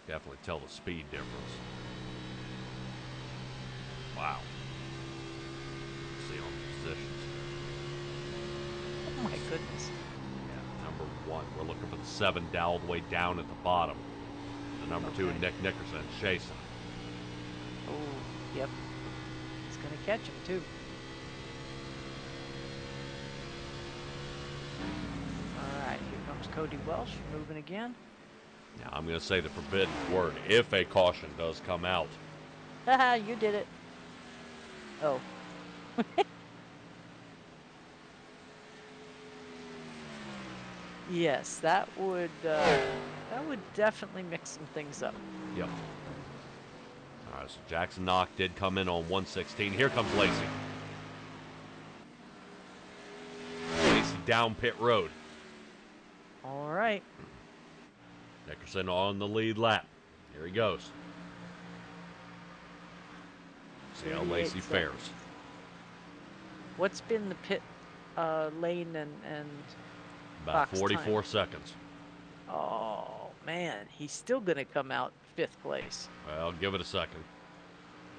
Definitely tell the speed difference. Wow. Let's see on the positions. Oh my goodness. Yeah, number 1. We're looking for the 7 all the way down at the bottom. The number 2, Okay. Nick Nickerson, chasing. Oh, yep. It's going to catch him, too. All right, here comes Cody Welsh moving again. Now, I'm going to say the forbidden word if a caution does come out. Haha, you did it. Oh. Yes, that would definitely mix some things up. Yep. All right, so Jackson Knock did come in on 116. Here comes Lacey. Lacey down pit road. All right. Nickerson on the lead lap. Here he goes. See how 38 Lacey fares. seconds. What's been the pit lane and About Fox 44 time? seconds. Oh man, he's still gonna come out 5th place. Well, give it a second.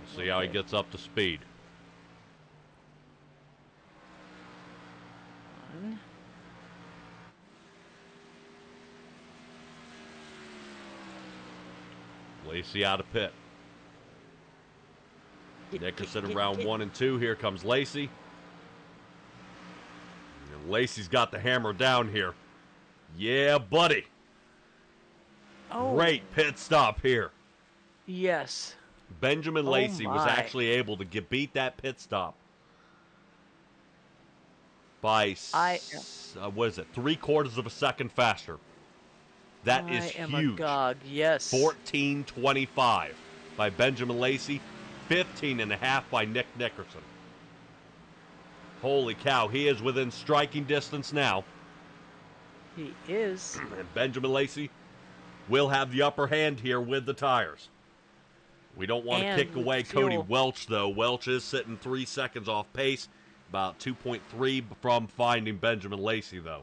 We'll see how he Okay. gets up to speed. 1. Lacey out of pit. Nickerson Get- around get- 1 and 2. Here comes Lacey. And Lacey's got the hammer down here. Yeah, buddy. Oh, Great pit stop here. yes. Benjamin Oh Lacey was my. actually able to beat that pit stop by, what is it, 3/4 of a second faster. That is I am huge. agog. Yes. 14:25 by Benjamin Lacey, 15.5 by Nick Nickerson. Holy cow, he is within striking distance now. He is. And Benjamin Lacey will have the upper hand here with the tires. We don't want to And kick with away fuel. Cody Welch, though. Welch is sitting 3 seconds off pace, about 2.3 from finding Benjamin Lacey, though.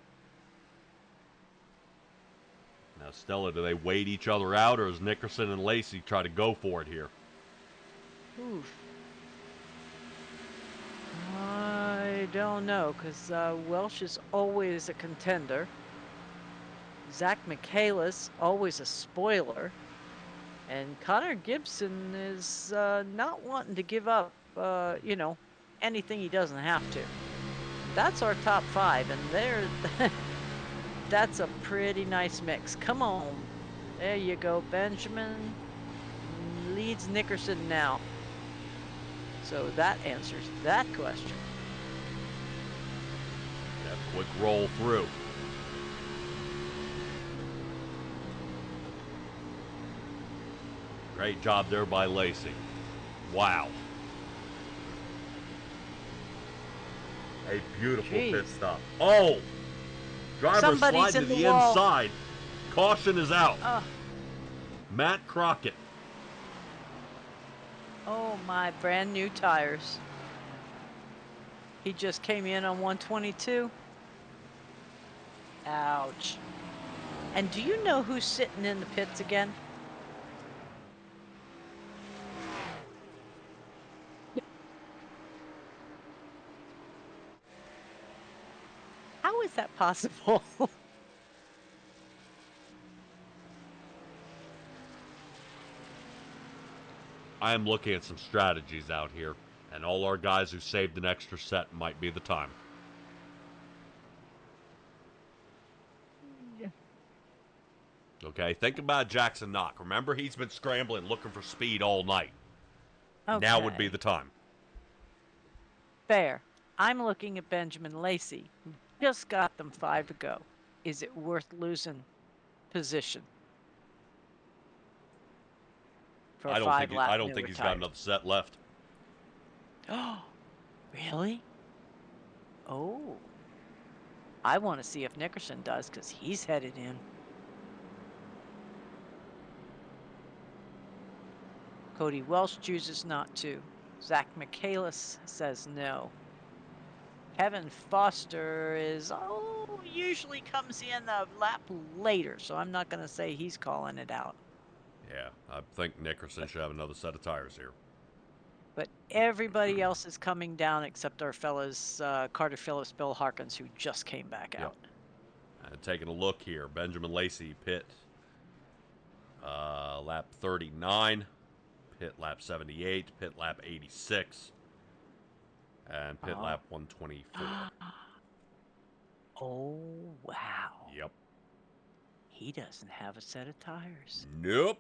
Now, Stella, do they wait each other out, or does Nickerson and Lacey try to go for it here? Oof. I don't know, because Welsh is always a contender. Zach Michaelis, always a spoiler. And Connor Gibson is not wanting to give up, anything he doesn't have to. That's our top 5, and that's a pretty nice mix. Come on. There you go. Benjamin leads Nickerson now. So that answers that question. That quick roll through. Great job there by Lacey. Wow. A beautiful Jeez. pit stop. Oh! Driver Somebody's slide to in the the wall. inside. Caution is out. Matt Crockett. Oh my, brand new tires. He just came in on 122. Ouch. And do you know who's sitting in the pits again? How is that possible? I am looking at some strategies out here. And all our guys who saved an extra set might be the time. Yeah. Okay, think about Jackson Knock. Remember, he's been scrambling, looking for speed all night. Okay. Now would be the time. Fair. I'm looking at Benjamin Lacey, who just got them 5 to go. Is it worth losing position? For a I five-lap don't think he's got another set left. Oh, really? Oh. I want to see if Nickerson does, because he's headed in. Cody Welsh chooses not to. Zach Michaelis says no. Kevin Foster usually comes in a lap later, so I'm not going to say he's calling it out. Yeah, I think Nickerson should have another set of tires here. But everybody else is coming down except our fellas, Carter Phillips, Bill Harkins, who just came back out. And taking a look here, Benjamin Lacey pit lap 39, pit lap 78, pit lap 86, and pit lap 124. Oh, wow. Yep. He doesn't have a set of tires. Nope.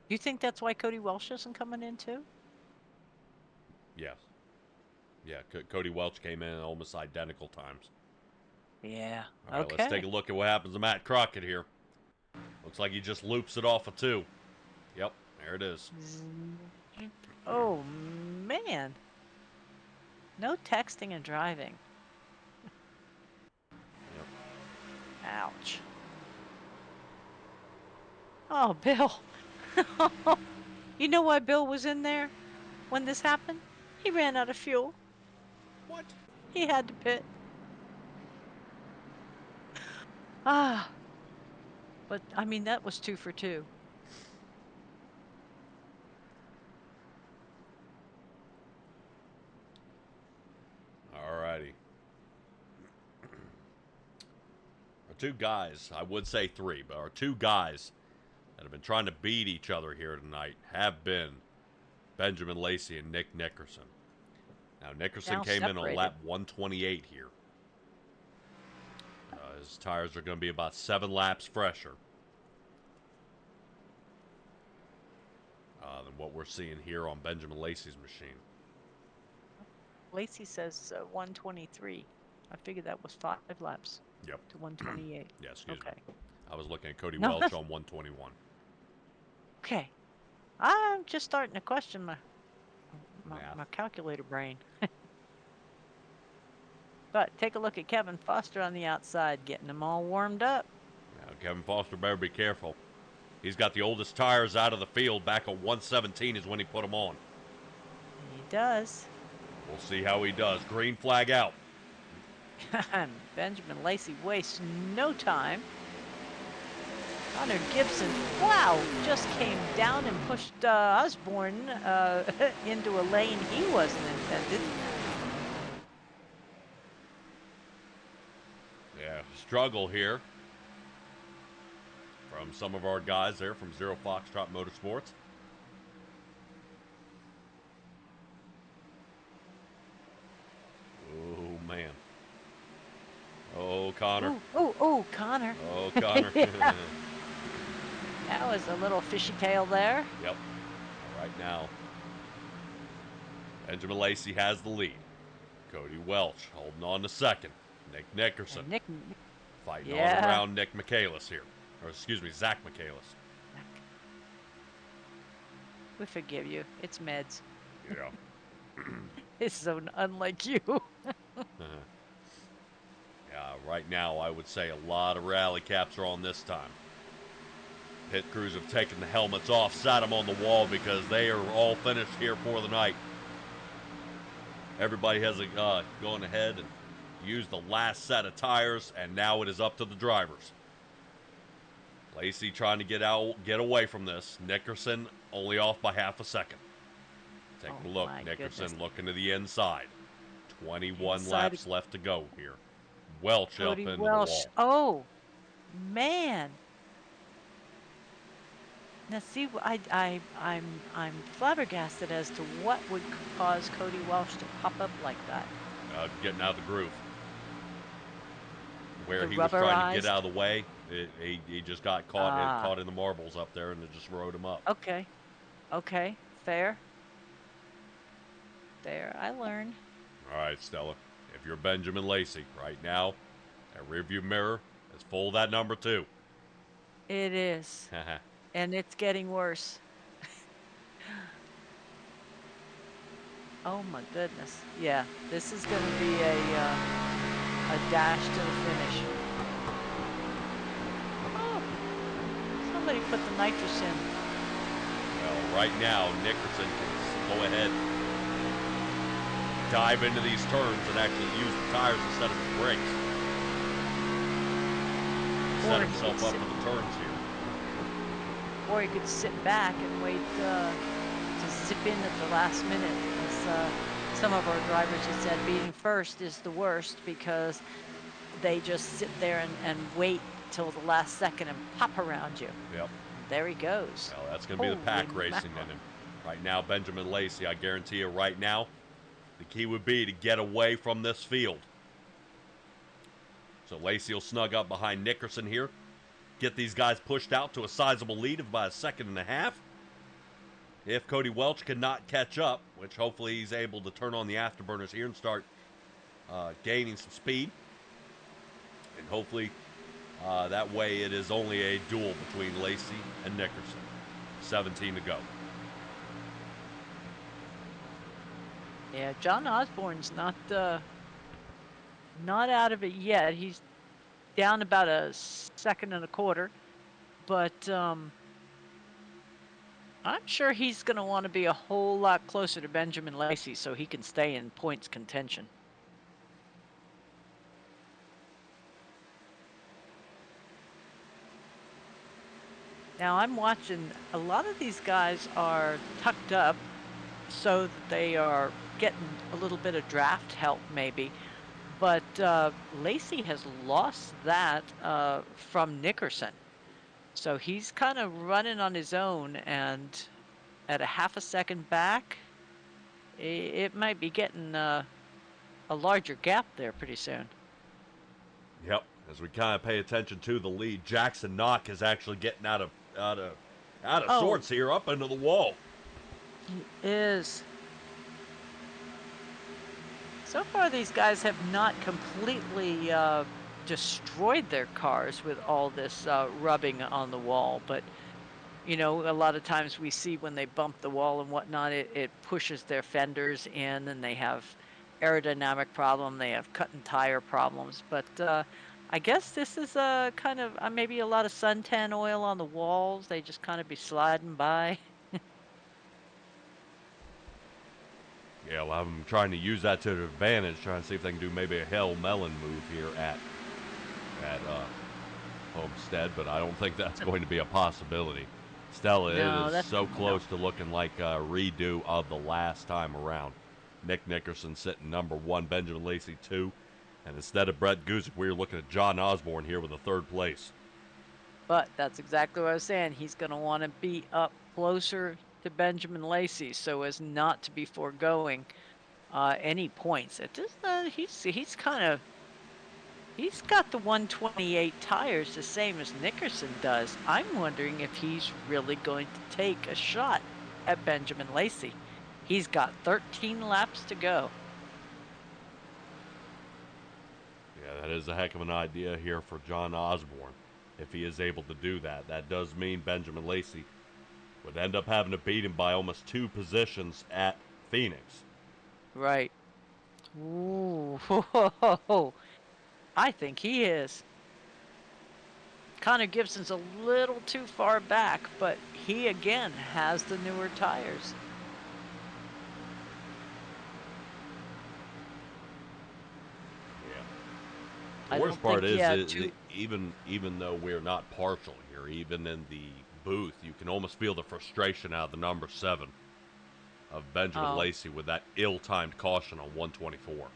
You think that's why Cody Welsh isn't coming in too? Yes. Yeah, Cody Welch came in at almost identical times. Yeah. All right, Okay. let's take a look at what happens to Matt Crockett here. Looks like he just loops it off of 2. Yep, there it is. Oh, man. No texting and driving. Yep. Ouch. Oh, Bill. You know why Bill was in there when this happened? He ran out of fuel. What? He had to pit. Ah. But, I mean, that was 2 for 2. Alrighty. Our 2 guys, I would say 3, but our 2 guys that have been trying to beat each other here tonight have been Benjamin Lacey and Nick Nickerson. Now, Nickerson Now came in on separated. lap 128 here. His tires are going to be about 7 laps fresher than what we're seeing here on Benjamin Lacey's machine. Lacey says 123. I figured that was 5 laps. Yep. To 128. Yeah, excuse Okay. me. I was looking at Cody No, Welch that's- on 121. Okay. I'm just starting to question my Math. calculator brain. But take a look at Kevin Foster on the outside, getting them all warmed up. Now, Kevin Foster better be careful. He's got the oldest tires out of the field. Back at 117 is when he put them on. He does. We'll see how he does. Green flag out. Benjamin Lacey wastes no time. Connor Gibson, wow, just came down and pushed Osborne into a lane he wasn't intended. Yeah, struggle here from some of our guys there from Zero Foxtrot Motorsports. Oh, man. Oh, Connor. Oh, Connor. Oh, Connor. Yeah. That was a little fishy tail there. Yep. Right now, Benjamin Lacey has the lead. Cody Welch holding on to second. Nick Nickerson And Nick, fighting Yeah. all around Nick Michaelis here. Or excuse me, Zach Michaelis. we forgive you. It's meds. Yeah. It's so unlike you. Yeah, right now I would say a lot of rally caps are on this time. Pit crews have taken the helmets off, sat them on the wall because they are all finished here for the night. Everybody has gone ahead and used the last set of tires, and now it is up to the drivers. Lacey trying to get away from this. Nickerson only off by half a second. Take a Oh, look. my Nickerson goodness. looking to the inside. 21 Inside laps left to go here. Welch Cody up into Welsh. the wall. Oh, man. Now, see, I'm flabbergasted as to what would cause Cody Welch to pop up like that. Getting out of the groove. Where The he was trying to get rubberized. out of the way, he just got caught in the marbles up there, and it just rode him up. Okay. Okay. Fair. Fair. I learn. All right, Stella. If you're Benjamin Lacey right now, that rearview mirror is full of that number 2. It is. And it's getting worse. Oh my goodness. Yeah, this is going to be a dash to the finish. Oh, somebody put the nitrous in. Well, right now, Nickerson can go ahead, dive into these turns, and actually use the tires instead of the brakes. Set himself up for the turns here. Or he could sit back and wait to zip in at the last minute. As some of our drivers have said, being first is the worst because they just sit there and wait till the last second and pop around you. Yep. There he goes. Well, that's going to be the pack racing in him. Right now, Benjamin Lacey, I guarantee you right now, the key would be to get away from this field. So Lacey will snug up behind Nickerson here. Get these guys pushed out to a sizable lead of about 1.5 seconds. If Cody Welch cannot catch up, which hopefully he's able to turn on the afterburners here and start gaining some speed. And hopefully that way it is only a duel between Lacey and Nickerson. 17 to go. Yeah, John Osborne's not out of it yet. He's down about 1.25 seconds, but I'm sure he's going to want to be a whole lot closer to Benjamin Lacey so he can stay in points contention. Now I'm watching, a lot of these guys are tucked up so that they are getting a little bit of draft help maybe. But Lacey has lost that from Nickerson. So he's kind of running on his own, and at 0.5 seconds back, it might be getting a larger gap there pretty soon. Yep, as we kind of pay attention to the lead, Jackson Knock is actually getting out of sorts here, up into the wall. He is. So far, these guys have not completely destroyed their cars with all this rubbing on the wall. But, you know, a lot of times we see when they bump the wall and whatnot, it pushes their fenders in and they have aerodynamic problem. They have cut and tire problems. But I guess this is kind of maybe a lot of suntan oil on the walls. They just kind of be sliding by. Yeah, well, I'm trying to use that to their advantage, trying to see if they can do maybe a Hell Melon move here at Homestead, but I don't think that's going to be a possibility. Stella, No, it is so close to looking like a redo of the last time around. Nick Nickerson sitting number 1, Benjamin Lacey 2, and instead of Brett Guzik, we're looking at John Osborne here with a 3rd place. But that's exactly what I was saying. He's going to want to be up closer to Benjamin Lacey so as not to be foregoing any points. It just, he's got the 128 tires the same as Nickerson does. I'm wondering if he's really going to take a shot at Benjamin Lacey. He's got 13 laps to go. Yeah, that is a heck of an idea here for John Osborne. If he is able to do that, that does mean Benjamin Lacey would end up having to beat him by almost 2 positions at Phoenix. Right. Ooh. I think he is. Connor Gibson's a little too far back, but he again has the newer tires. Yeah. The worst part is even though we're not partial here, even in the booth, you can almost feel the frustration out of the number 7 of Benjamin Lacey with that ill-timed caution on 124.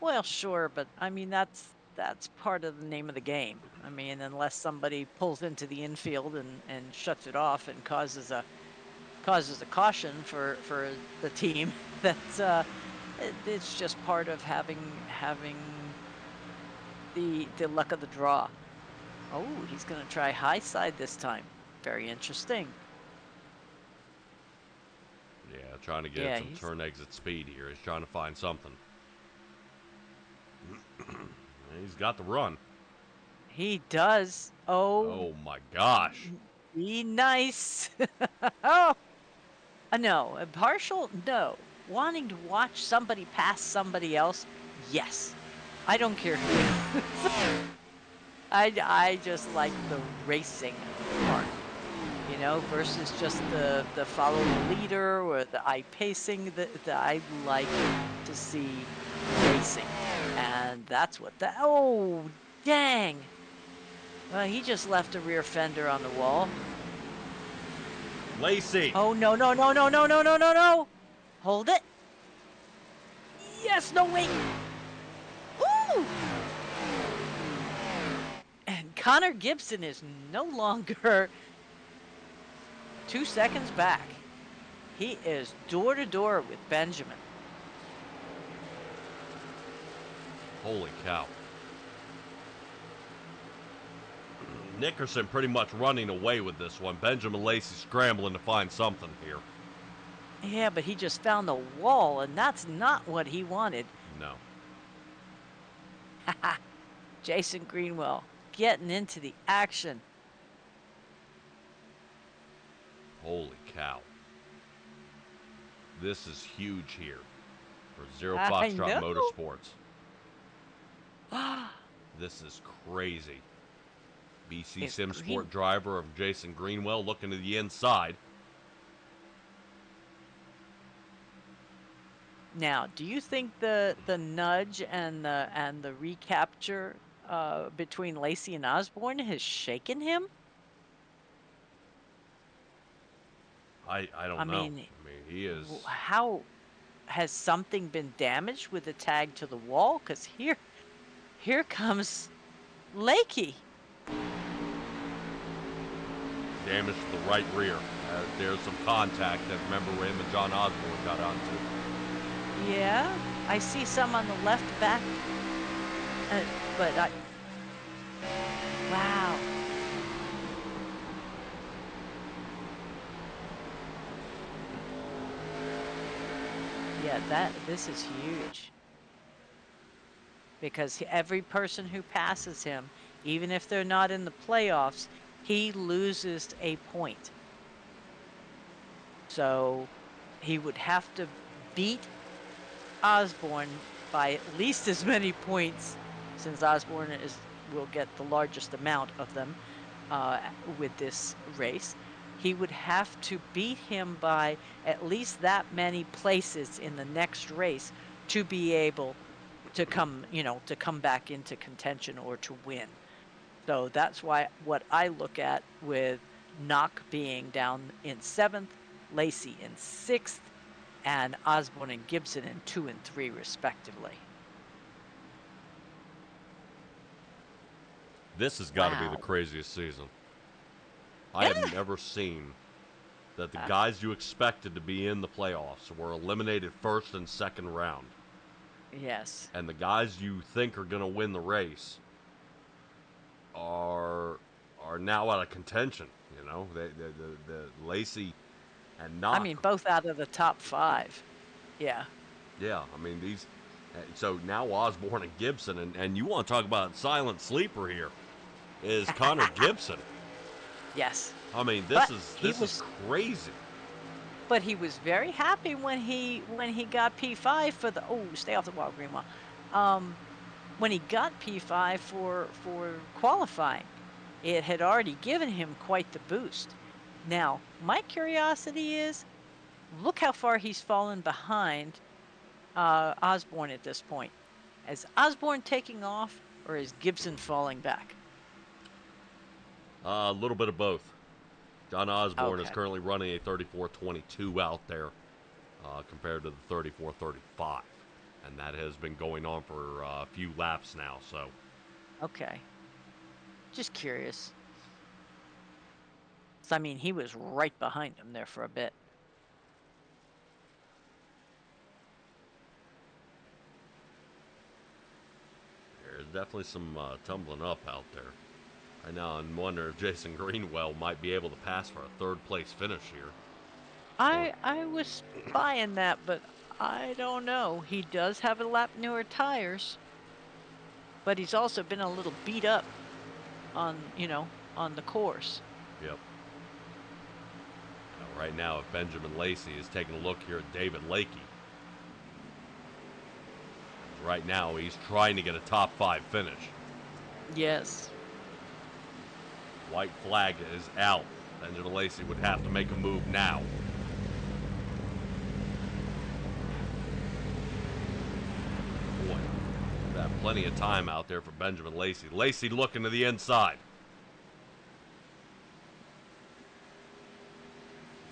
Well, sure, but I mean that's that's part of the name of the game. I mean, unless somebody pulls into the infield and shuts it off and causes a caution for the team, that's it's just part of having the luck of the draw. Oh, he's going to try high side this time. Very interesting. Yeah, trying to get some turn exit speed here. He's trying to find something. He's got the run. He does. Oh my gosh. Be nice. Oh. No. A partial? No. Wanting to watch somebody pass somebody else? Yes. I don't care who. I just like the racing part, you know, versus just the follow the leader or the eye pacing. That I like to see racing, and that's what that. Oh, dang! Well, he just left a rear fender on the wall. Lacey. Oh no! Hold it. Yes. No wait. Ooh. And Connor Gibson is no longer 2 seconds back. He is door to door with Benjamin. Holy cow. Nickerson pretty much running away with this one. Benjamin Lacey scrambling to find something here. Yeah, but he just found the wall, and that's not what he wanted. No. Jason Greenwell getting into the action. Holy cow. This is huge here for Zero Foxtrot Motorsports. This is crazy. BC SimSport driver of Jason Greenwell looking to the inside. Now, do you think the nudge and the recapture between Lacey and Osborne has shaken him? I don't know. I mean, he is. How has something been damaged with the tag to the wall? Because here comes Lakey. Damage to the right rear. There's some contact that remember him and John Osborne got onto. Yeah, I see some on the left back, but wow. Yeah, this is huge. Because every person who passes him, even if they're not in the playoffs, he loses a point. So he would have to beat Osborne by at least as many points, since Osborne will get the largest amount of them with this race. He would have to beat him by at least that many places in the next race to be able to come back into contention or to win. So that's why what I look at with Knock being down in 7th, Lacey in 6th, and Osborne and Gibson in 2 and 3 respectively. This has got to be the craziest season. I have never seen that the guys you expected to be in the playoffs were eliminated first and second round. Yes. And the guys you think are going to win the race are now out of contention. You know, the Lacey and Knock. I mean, both out of the top 5. Yeah. Yeah, I mean these. So now Osborne and Gibson, and you want to talk about silent sleeper here, is Connor Gibson. Yes. I mean, this is crazy. But he was very happy when he got P5 for the stay off the wall, Greenwell. When he got P5 for qualifying, it had already given him quite the boost. Now, my curiosity is, look how far he's fallen behind Osborne at this point. Is Osborne taking off, or is Gibson falling back? A little bit of both. John Osborne is currently running a 34.22 out there compared to the 34.35. And that has been going on for a few laps now. So Okay. Just curious. So, I mean, he was right behind him there for a bit. There's definitely some tumbling up out there. Right now, I'm wondering if Jason Greenwell might be able to pass for a third place finish here. I was buying that, but I don't know. He does have a lap newer tires, but he's also been a little beat up on, on the course. Yep. Now, right now, if Benjamin Lacey is taking a look here at David Lakey. Right now, he's trying to get a top 5 finish. Yes. White flag is out. Benjamin Lacey would have to make a move now. Boy, got plenty of time out there for Benjamin Lacey. Lacey looking to the inside.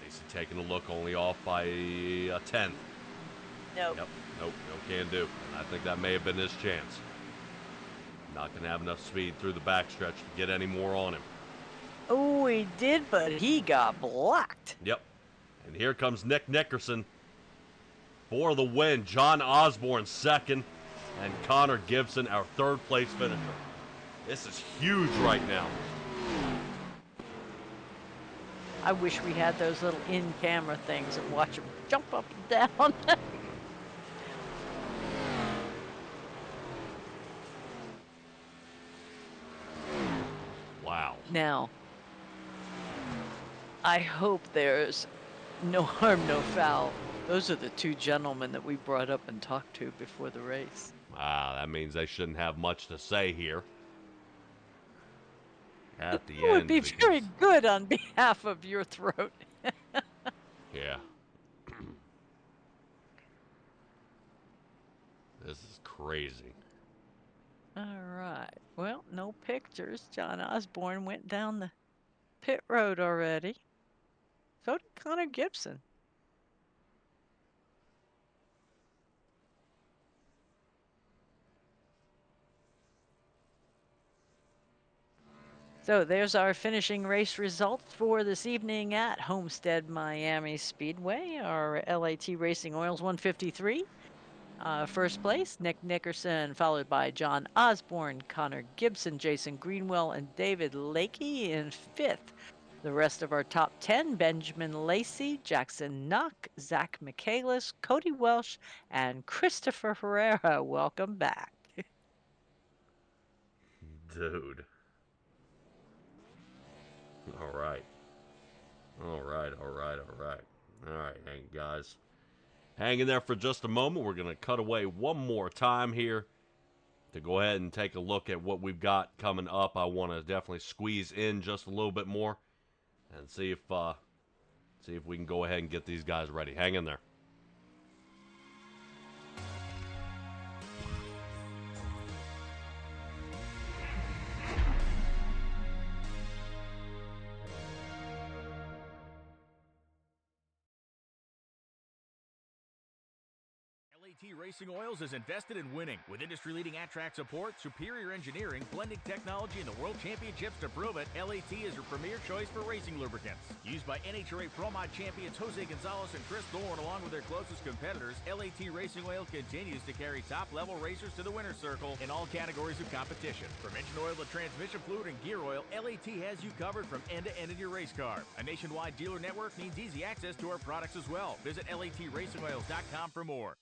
Lacey taking a look, only off by a tenth. Nope. Yep. Nope. No can do. And I think that may have been his chance. Not going to have enough speed through the backstretch to get any more on him. Oh, he did, but he got blocked. Yep. And here comes Nick Nickerson for the win. John Osborne second, and Connor Gibson our third place finisher. This is huge right now. I wish we had those little in-camera things and watch him jump up and down. Wow. Now, I hope there's no harm, no foul. Those are the two gentlemen that we brought up and talked to before the race. That means they shouldn't have much to say here. At the It end. would be very good on behalf of your throat. Yeah. This is crazy. All right. Well, no pictures. John Osborne went down the pit road already. So did Connor Gibson. So there's our finishing race results for this evening at Homestead Miami Speedway. Our LAT Racing Oils 153. First place, Nick Nickerson, followed by John Osborne, Connor Gibson, Jason Greenwell, and David Lakey in fifth. The rest of our top 10, Benjamin Lacey, Jackson Knock, Zach Michaelis, Cody Welsh, and Christopher Herrera. Welcome back. Dude. All right. All right. All right, guys. Hang in there for just a moment. We're going to cut away one more time here to go ahead and take a look at what we've got coming up. I want to definitely squeeze in just a little bit more and see if we can go ahead and get these guys ready. Hang in there. LAT Racing Oils is invested in winning. With industry-leading at-track support, superior engineering, blending technology, and the World Championships to prove it, LAT is your premier choice for racing lubricants. Used by NHRA Pro Mod champions Jose Gonzalez and Chris Thorne, along with their closest competitors, LAT Racing Oil continues to carry top-level racers to the winner's circle in all categories of competition. From engine oil to transmission fluid and gear oil, LAT has you covered from end to end in your race car. A nationwide dealer network means easy access to our products as well. Visit LATRacingOils.com for more.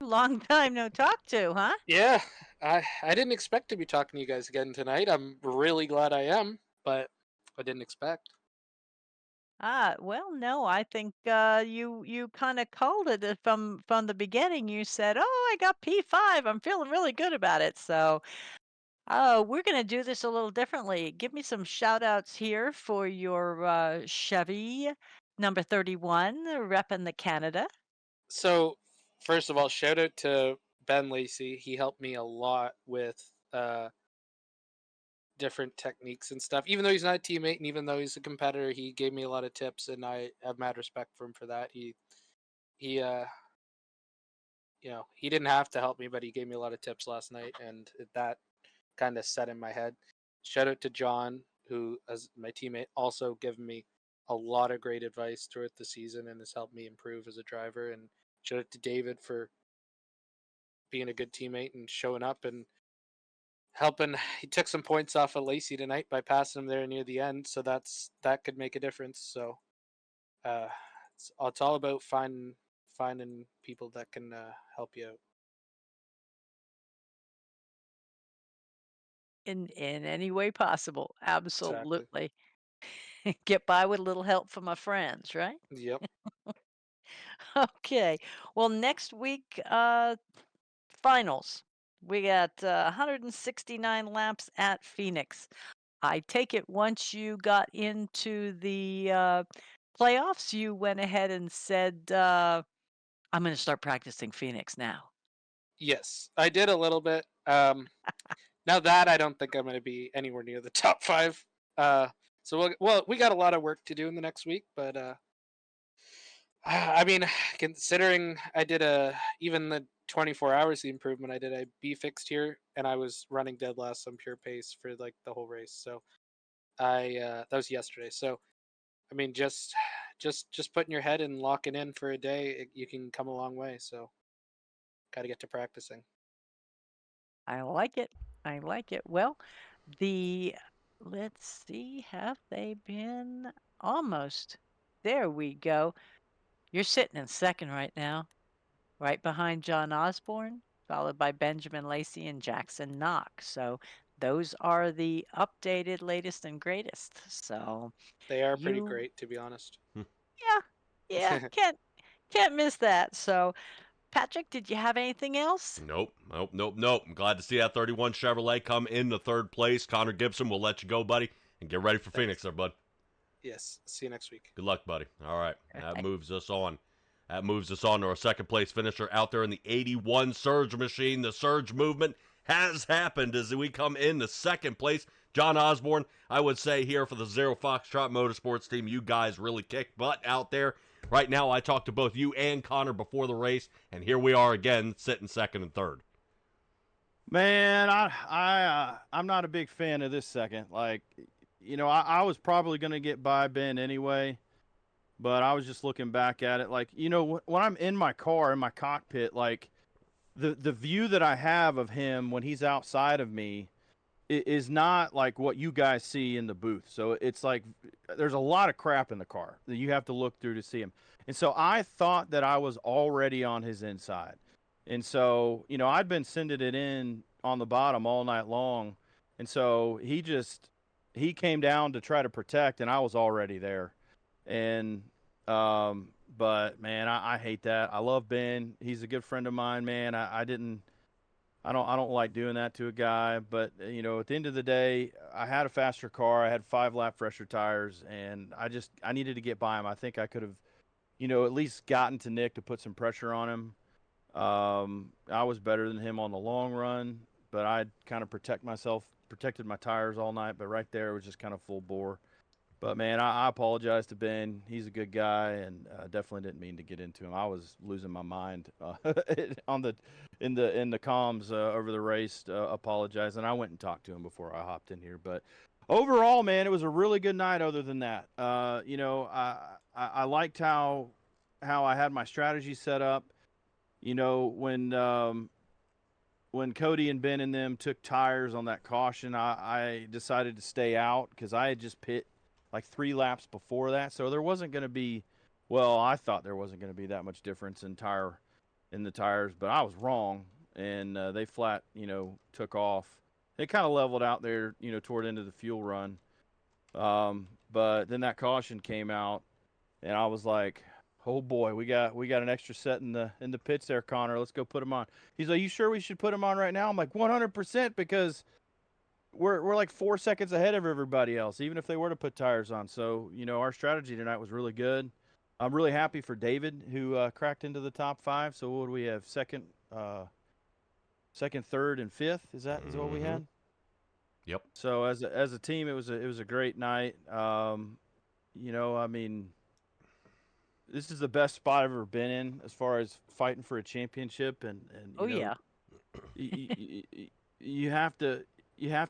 Long time no talk to, huh? Yeah, I didn't expect to be talking to you guys again tonight. I'm really glad I am, but I didn't expect. Well, no, I think you kind of called it from the beginning. You said, "Oh, I got P5. I'm feeling really good about it." So Oh, we're going to do this a little differently. Give me some shout outs here for your Chevy number 31, repping the Canada. So, first of all, shout out to Ben Lacey. He helped me a lot with different techniques and stuff. Even though he's not a teammate and even though he's a competitor, he gave me a lot of tips, and I have mad respect for him for that. He he didn't have to help me, but he gave me a lot of tips last night, and that kind of set in my head. Shout out to John, who, as my teammate, also given me a lot of great advice throughout the season and has helped me improve as a driver. And shout out to David for being a good teammate and showing up and helping. He took some points off of Lacey tonight by passing him there near the end, so that could make a difference. So uh, it's all about finding people that can help you out. In any way possible. Exactly. Absolutely. Get by with a little help from my friends, right? Yep. Okay. Well, next week, finals. We got 169 laps at Phoenix. I take it once you got into the playoffs, you went ahead and said, I'm going to start practicing Phoenix now. Yes, I did a little bit. Now that I don't think I'm going to be anywhere near the top five. So we got a lot of work to do in the next week, but I mean, considering I did even the 24 hours the improvement I did, I B fixed here, and I was running dead last on pure pace for like the whole race. So that was yesterday. So I mean, just putting your head and locking in for a day, you can come a long way. So got to get to practicing. I like it. I like it. Well, the let's see, have they been almost? There we go. You're sitting in second right now, right behind John Osborne, followed by Benjamin Lacey and Jackson Knox. So those are the updated latest and greatest. So They are pretty you, great, to be honest. yeah, yeah, can't miss that. So Patrick, did you have anything else? Nope. I'm glad to see that 31 Chevrolet come into third place. Connor Gibson, we'll let you go, buddy, and get ready for Thanks. Phoenix there, bud. Yes. See you next week. Good luck, buddy. All right, that Okay. moves us on. That moves us on to our second place finisher out there in the 81 Surge machine. The Surge movement has happened as we come into second place. John Osborne, I would say here for the Zero Foxtrot Motorsports team, you guys really kicked butt out there. Right now, I talked to both you and Connor before the race, and here we are again, sitting second and third. Man, I'm not a big fan of this second. Like, I was probably going to get by Ben anyway, but I was just looking back at it. Like, when I'm in my car, in my cockpit, like, the view that I have of him when he's outside of me is not like what you guys see in the booth. So it's like there's a lot of crap in the car that you have to look through to see him. And so I thought that I was already on his inside. And so, I'd been sending it in on the bottom all night long. And so he came down to try to protect, and I was already there. And, but man, I hate that. I love Ben. He's a good friend of mine, man. I don't like doing that to a guy, but at the end of the day, I had a faster car. I had 5-lap fresher tires, and I needed to get by him. I think I could have, at least gotten to Nick to put some pressure on him. I was better than him on the long run, but I kind of protected my tires all night. But right there, it was just kind of full bore. But man, I apologize to Ben. He's a good guy, and definitely didn't mean to get into him. I was losing my mind in the comms over the race. Apologize, and I went and talked to him before I hopped in here. But overall, man, it was a really good night. Other than that, I liked how I had my strategy set up. When Cody and Ben and them took tires on that caution, I decided to stay out because I had just pit like 3 laps before that. So there wasn't going to be, I thought there wasn't going to be that much difference in the tires, but I was wrong. And they flat, took off. They kind of leveled out there, toward the end of the fuel run. But then that caution came out, and I was like, oh boy, we got an extra set in the pits there, Connor. Let's go put them on. He's like, you sure we should put them on right now? I'm like, 100%, because we're like 4 seconds ahead of everybody else, even if they were to put tires on. So our strategy tonight was really good. I'm really happy for David, who cracked into the top 5. So what do we have? Second, third, and fifth. Is what we had? Yep. So as a team, it was a great night. I mean, this is the best spot I've ever been in as far as fighting for a championship, and yeah. you have to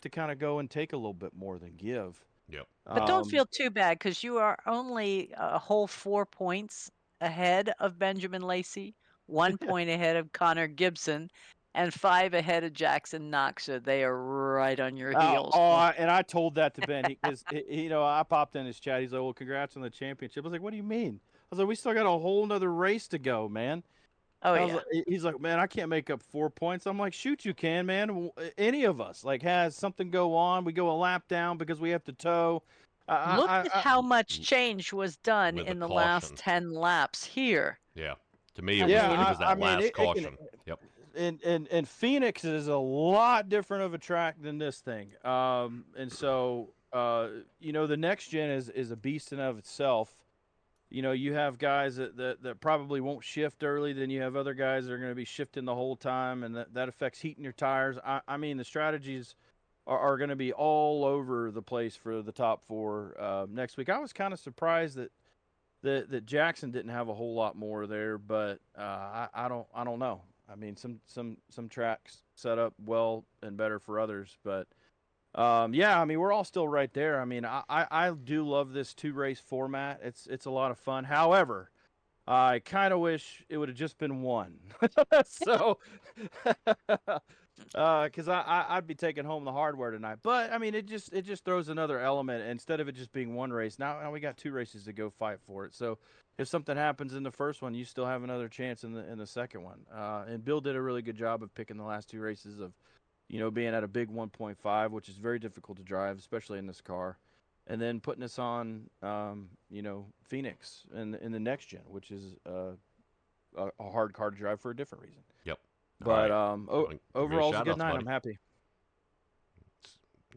kind of go and take a little bit more than give. Yep. But don't feel too bad, because you are only a whole 4 points ahead of Benjamin Lacey, 1 point ahead of Connor Gibson, and 5 ahead of Jackson Knox. So they are right on your heels. And I told that to Ben because I popped in his chat. He's like, "Well, congrats on the championship." I was like, "What do you mean?" I was like, "We still got a whole nother race to go, man." He's like, "Man, I can't make up 4 points." I'm like, "Shoot, you can, man. Any of us has something go on. We go a lap down because we have to tow." Look at how much change was done with in the the last caution. 10 laps here. Yeah. To me, it was that last caution. Yep. And Phoenix is a lot different of a track than this thing. And so the next gen is a beast in of itself. You have guys that probably won't shift early. Then you have other guys that are going to be shifting the whole time, and that affects heating your tires. I mean, the strategies are going to be all over the place for the top 4 next week. I was kind of surprised that Jackson didn't have a whole lot more there, but I don't know. I mean, some tracks set up well and better for others, but yeah, I mean, we're all still right there. I mean, I do love this 2-race format. It's a lot of fun. However, I kind of wish it would have just been one. So, because I'd be taking home the hardware tonight. But I mean, it just throws another element. Instead of it just being one race, now we got 2 races to go fight for it. So if something happens in the first one, you still have another chance in the second one. And Bill did a really good job of picking the last 2 races of being at a big 1.5, which is very difficult to drive, especially in this car, and then putting us on, Phoenix in the next gen, which is a hard car to drive for a different reason. Yep. But overall, it's a shout-outs, good night. buddy. I'm happy.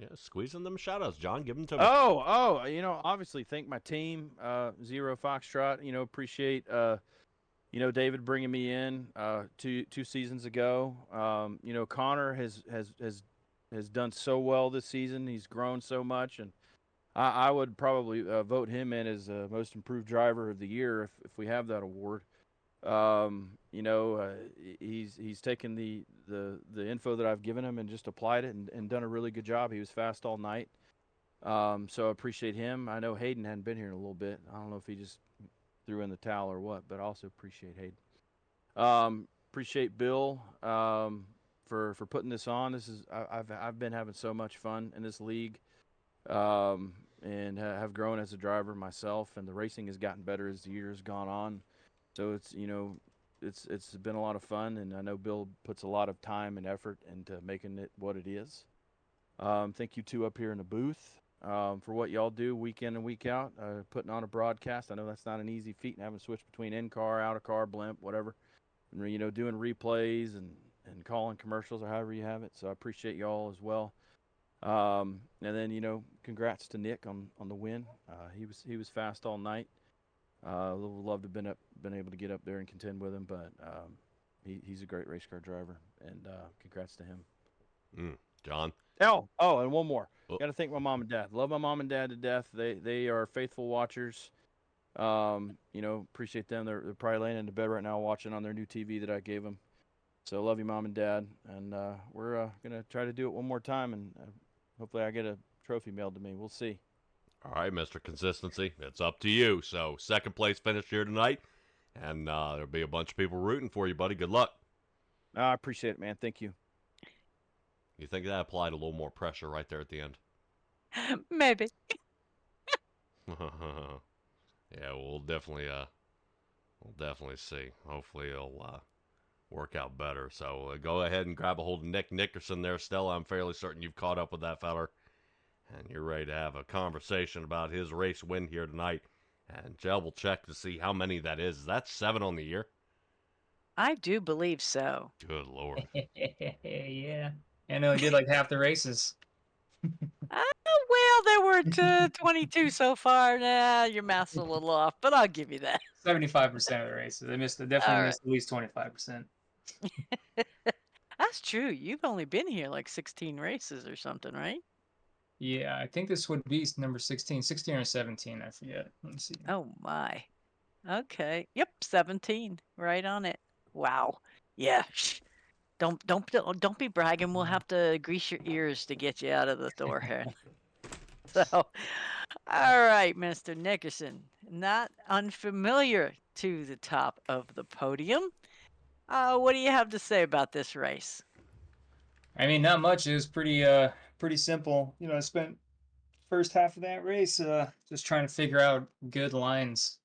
Yeah, squeezing them shout-outs, John. Give them to me. Obviously, thank my team, Zero Foxtrot. Appreciate David bringing me in 2 seasons ago. Connor has done so well this season. He's grown so much, and I would probably vote him in as most improved driver of the year if we have that award. He's taken the info that I've given him and just applied it and done a really good job. He was fast all night. So I appreciate him. I know Hayden hadn't been here in a little bit. I don't know if he just threw in the towel or what, but I also appreciate Hayden. Appreciate Bill for putting this on. I've been having so much fun in this league, and have grown as a driver myself, and the racing has gotten better as the years gone on. So it's been a lot of fun, and I know Bill puts a lot of time and effort into making it what it is. Thank you two up here in the booth for what y'all do week in and week out, putting on a broadcast. I know that's not an easy feat, and having to switch between in-car, out-of-car, blimp, whatever, and, doing replays and calling commercials or however you have it. So I appreciate y'all as well. And then, congrats to Nick on the win. He was fast all night. Would love to have been able to get up there and contend with him, but he's a great race car driver, and congrats to him. John. Oh, and one more. Got to thank my mom and dad. Love my mom and dad to death. They are faithful watchers. Appreciate them. They're probably laying in the bed right now watching on their new TV that I gave them. So love you, Mom and Dad. And we're going to try to do it one more time, and hopefully I get a trophy mailed to me. We'll see. All right, Mr. Consistency. It's up to you. So second place finish here tonight, and there'll be a bunch of people rooting for you, buddy. Good luck. I appreciate it, man. Thank you. You think that applied a little more pressure right there at the end? Maybe. Yeah, we'll definitely see. Hopefully it'll work out better. So go ahead and grab a hold of Nick Nickerson there, Stella. I'm fairly certain you've caught up with that feller, and you're ready to have a conversation about his race win here tonight. And Jell will check to see how many that is. Is that 7 on the year? I do believe so. Good Lord. Yeah. I know he did like half the races. Well, there were 22 so far. Nah, your math's a little off, but I'll give you that. 75% of the races. I definitely All right. missed at least 25%. That's true. You've only been here like 16 races or something, right? Yeah, I think this would be number 16, 16 or 17. I forget. Let me see. Oh my. Okay. Yep, 17. Right on it. Wow. Yeah. Shh. Don't be bragging. We'll have to grease your ears to get you out of the door here. So, all right, Mr. Nickerson, not unfamiliar to the top of the podium. What do you have to say about this race? I mean, not much. It was pretty simple. You know, I spent first half of that race just trying to figure out good lines.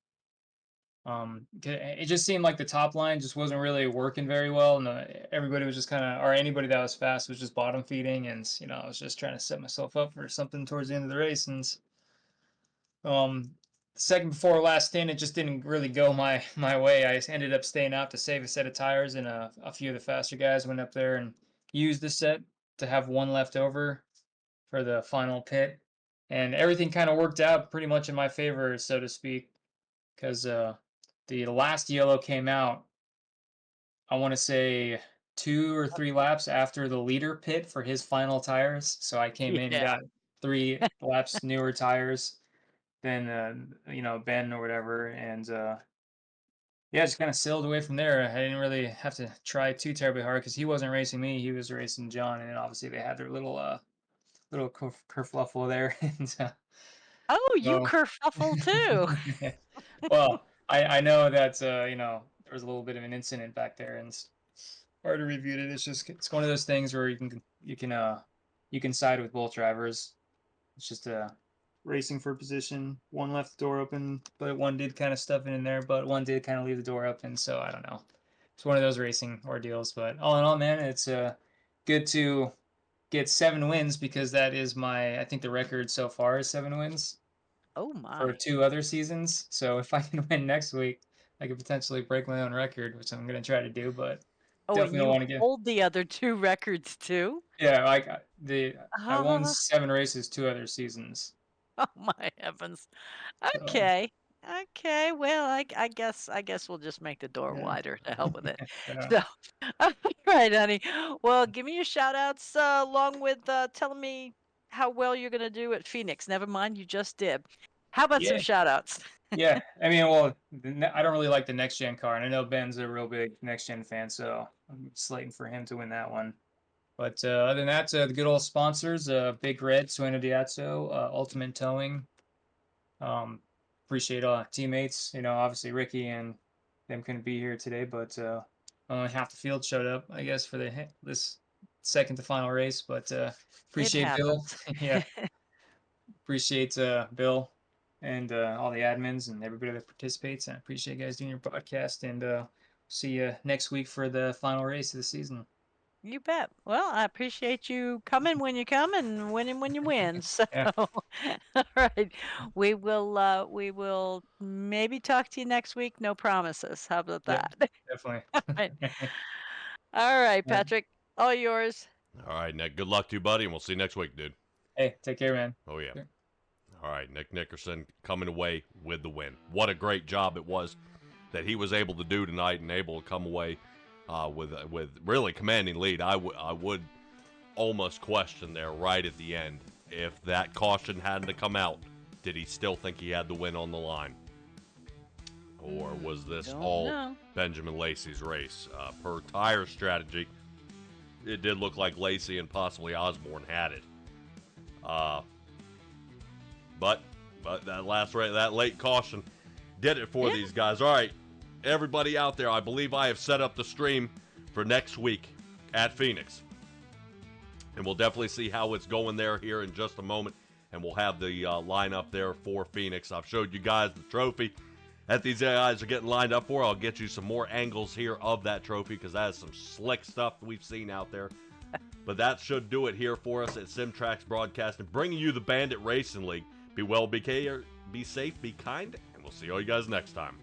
It just seemed like the top line just wasn't really working very well, and everybody was just kind of, or anybody that was fast was just bottom feeding, and you know, I was just trying to set myself up for something towards the end of the race, and second before last stint, it just didn't really go my way. I ended up staying out to save a set of tires, and a few of the faster guys went up there and used the set to have one left over for the final pit, and everything kind of worked out pretty much in my favor, so to speak, because the last yellow came out, I want to say 2 or 3 laps after the leader pit for his final tires. So I came in, Yeah. got 3 laps newer tires than Ben or whatever, and yeah, just kind of sailed away from there. I didn't really have to try too terribly hard because he wasn't racing me; he was racing John, and then obviously they had their little kerfluffle there, and Oh, you so kerfuffle too. well, I know that there was a little bit of an incident back there, and it's hard to review it. It's one of those things where you can side with both drivers. It's just racing for position. One left the door open, but one did kind of stuff it in there, but one did kind of leave the door open. So I don't know. It's one of those racing ordeals. But all in all, man, it's good to get 7 wins because that is I think the record so far is 7 wins Oh for my. 2 other seasons. So if I can win next week, I could potentially break my own record, which I'm gonna try to do. But Oh, and definitely don't you want to get. hold the other 2 records too? Yeah, like I won Oh, 7 races 2 other seasons. oh my heavens. So Okay. Okay. Well, I guess we'll just make the door yeah, wider to help with it. yeah, So, all right, honey. Well, give me your shout outs along with telling me how well you're going to do at Phoenix. Never mind, you just did. How about some yeah, shout outs? yeah. I mean, well, I don't really like the next gen car, and I know Ben's a real big next gen fan, so I'm slating for him to win that one. But other than that, the good old sponsors, Big Red, Sueno Diazzo, Ultimate Towing. Appreciate all teammates. You know, obviously Ricky and them couldn't be here today, but only half the field showed up, I guess, for this second to final race. But It appreciate Bill. happens. Yeah, appreciate Bill and all the admins and everybody that participates. And I appreciate you guys doing your podcast. And see you next week for the final race of the season. You bet. Well, I appreciate you coming when you come and winning when you win. So, Yeah, all right, we will maybe talk to you next week. No promises. How about yep, that? definitely. Right. All right, Yeah. Patrick, all yours. All right, Nick. Good luck to you, buddy, and we'll see you next week, dude. Hey, take care, man. Oh, yeah. Sure. All right, Nick Nickerson coming away with the win. What a great job it was that he was able to do tonight and able to come away with really commanding lead. I would almost question there right at the end if that caution hadn't come out. Did he still think he had the win on the line? Or was this Don't all know. Benjamin Lacey's race? Per tire strategy, it did look like Lacey and possibly Osborne had it. But that late caution did it for these guys. All right, everybody out there, I believe I have set up the stream for next week at Phoenix. And we'll definitely see how it's going there here in just a moment. And we'll have the lineup there for Phoenix. I've showed you guys the trophy that these guys are getting lined up for. I'll get you some more angles here of that trophy because that is some slick stuff we've seen out there. But that should do it here for us at SimTraX Broadcasting, bringing you the Bandit Racing League. Be well, be safe, be kind, and we'll see all you guys next time.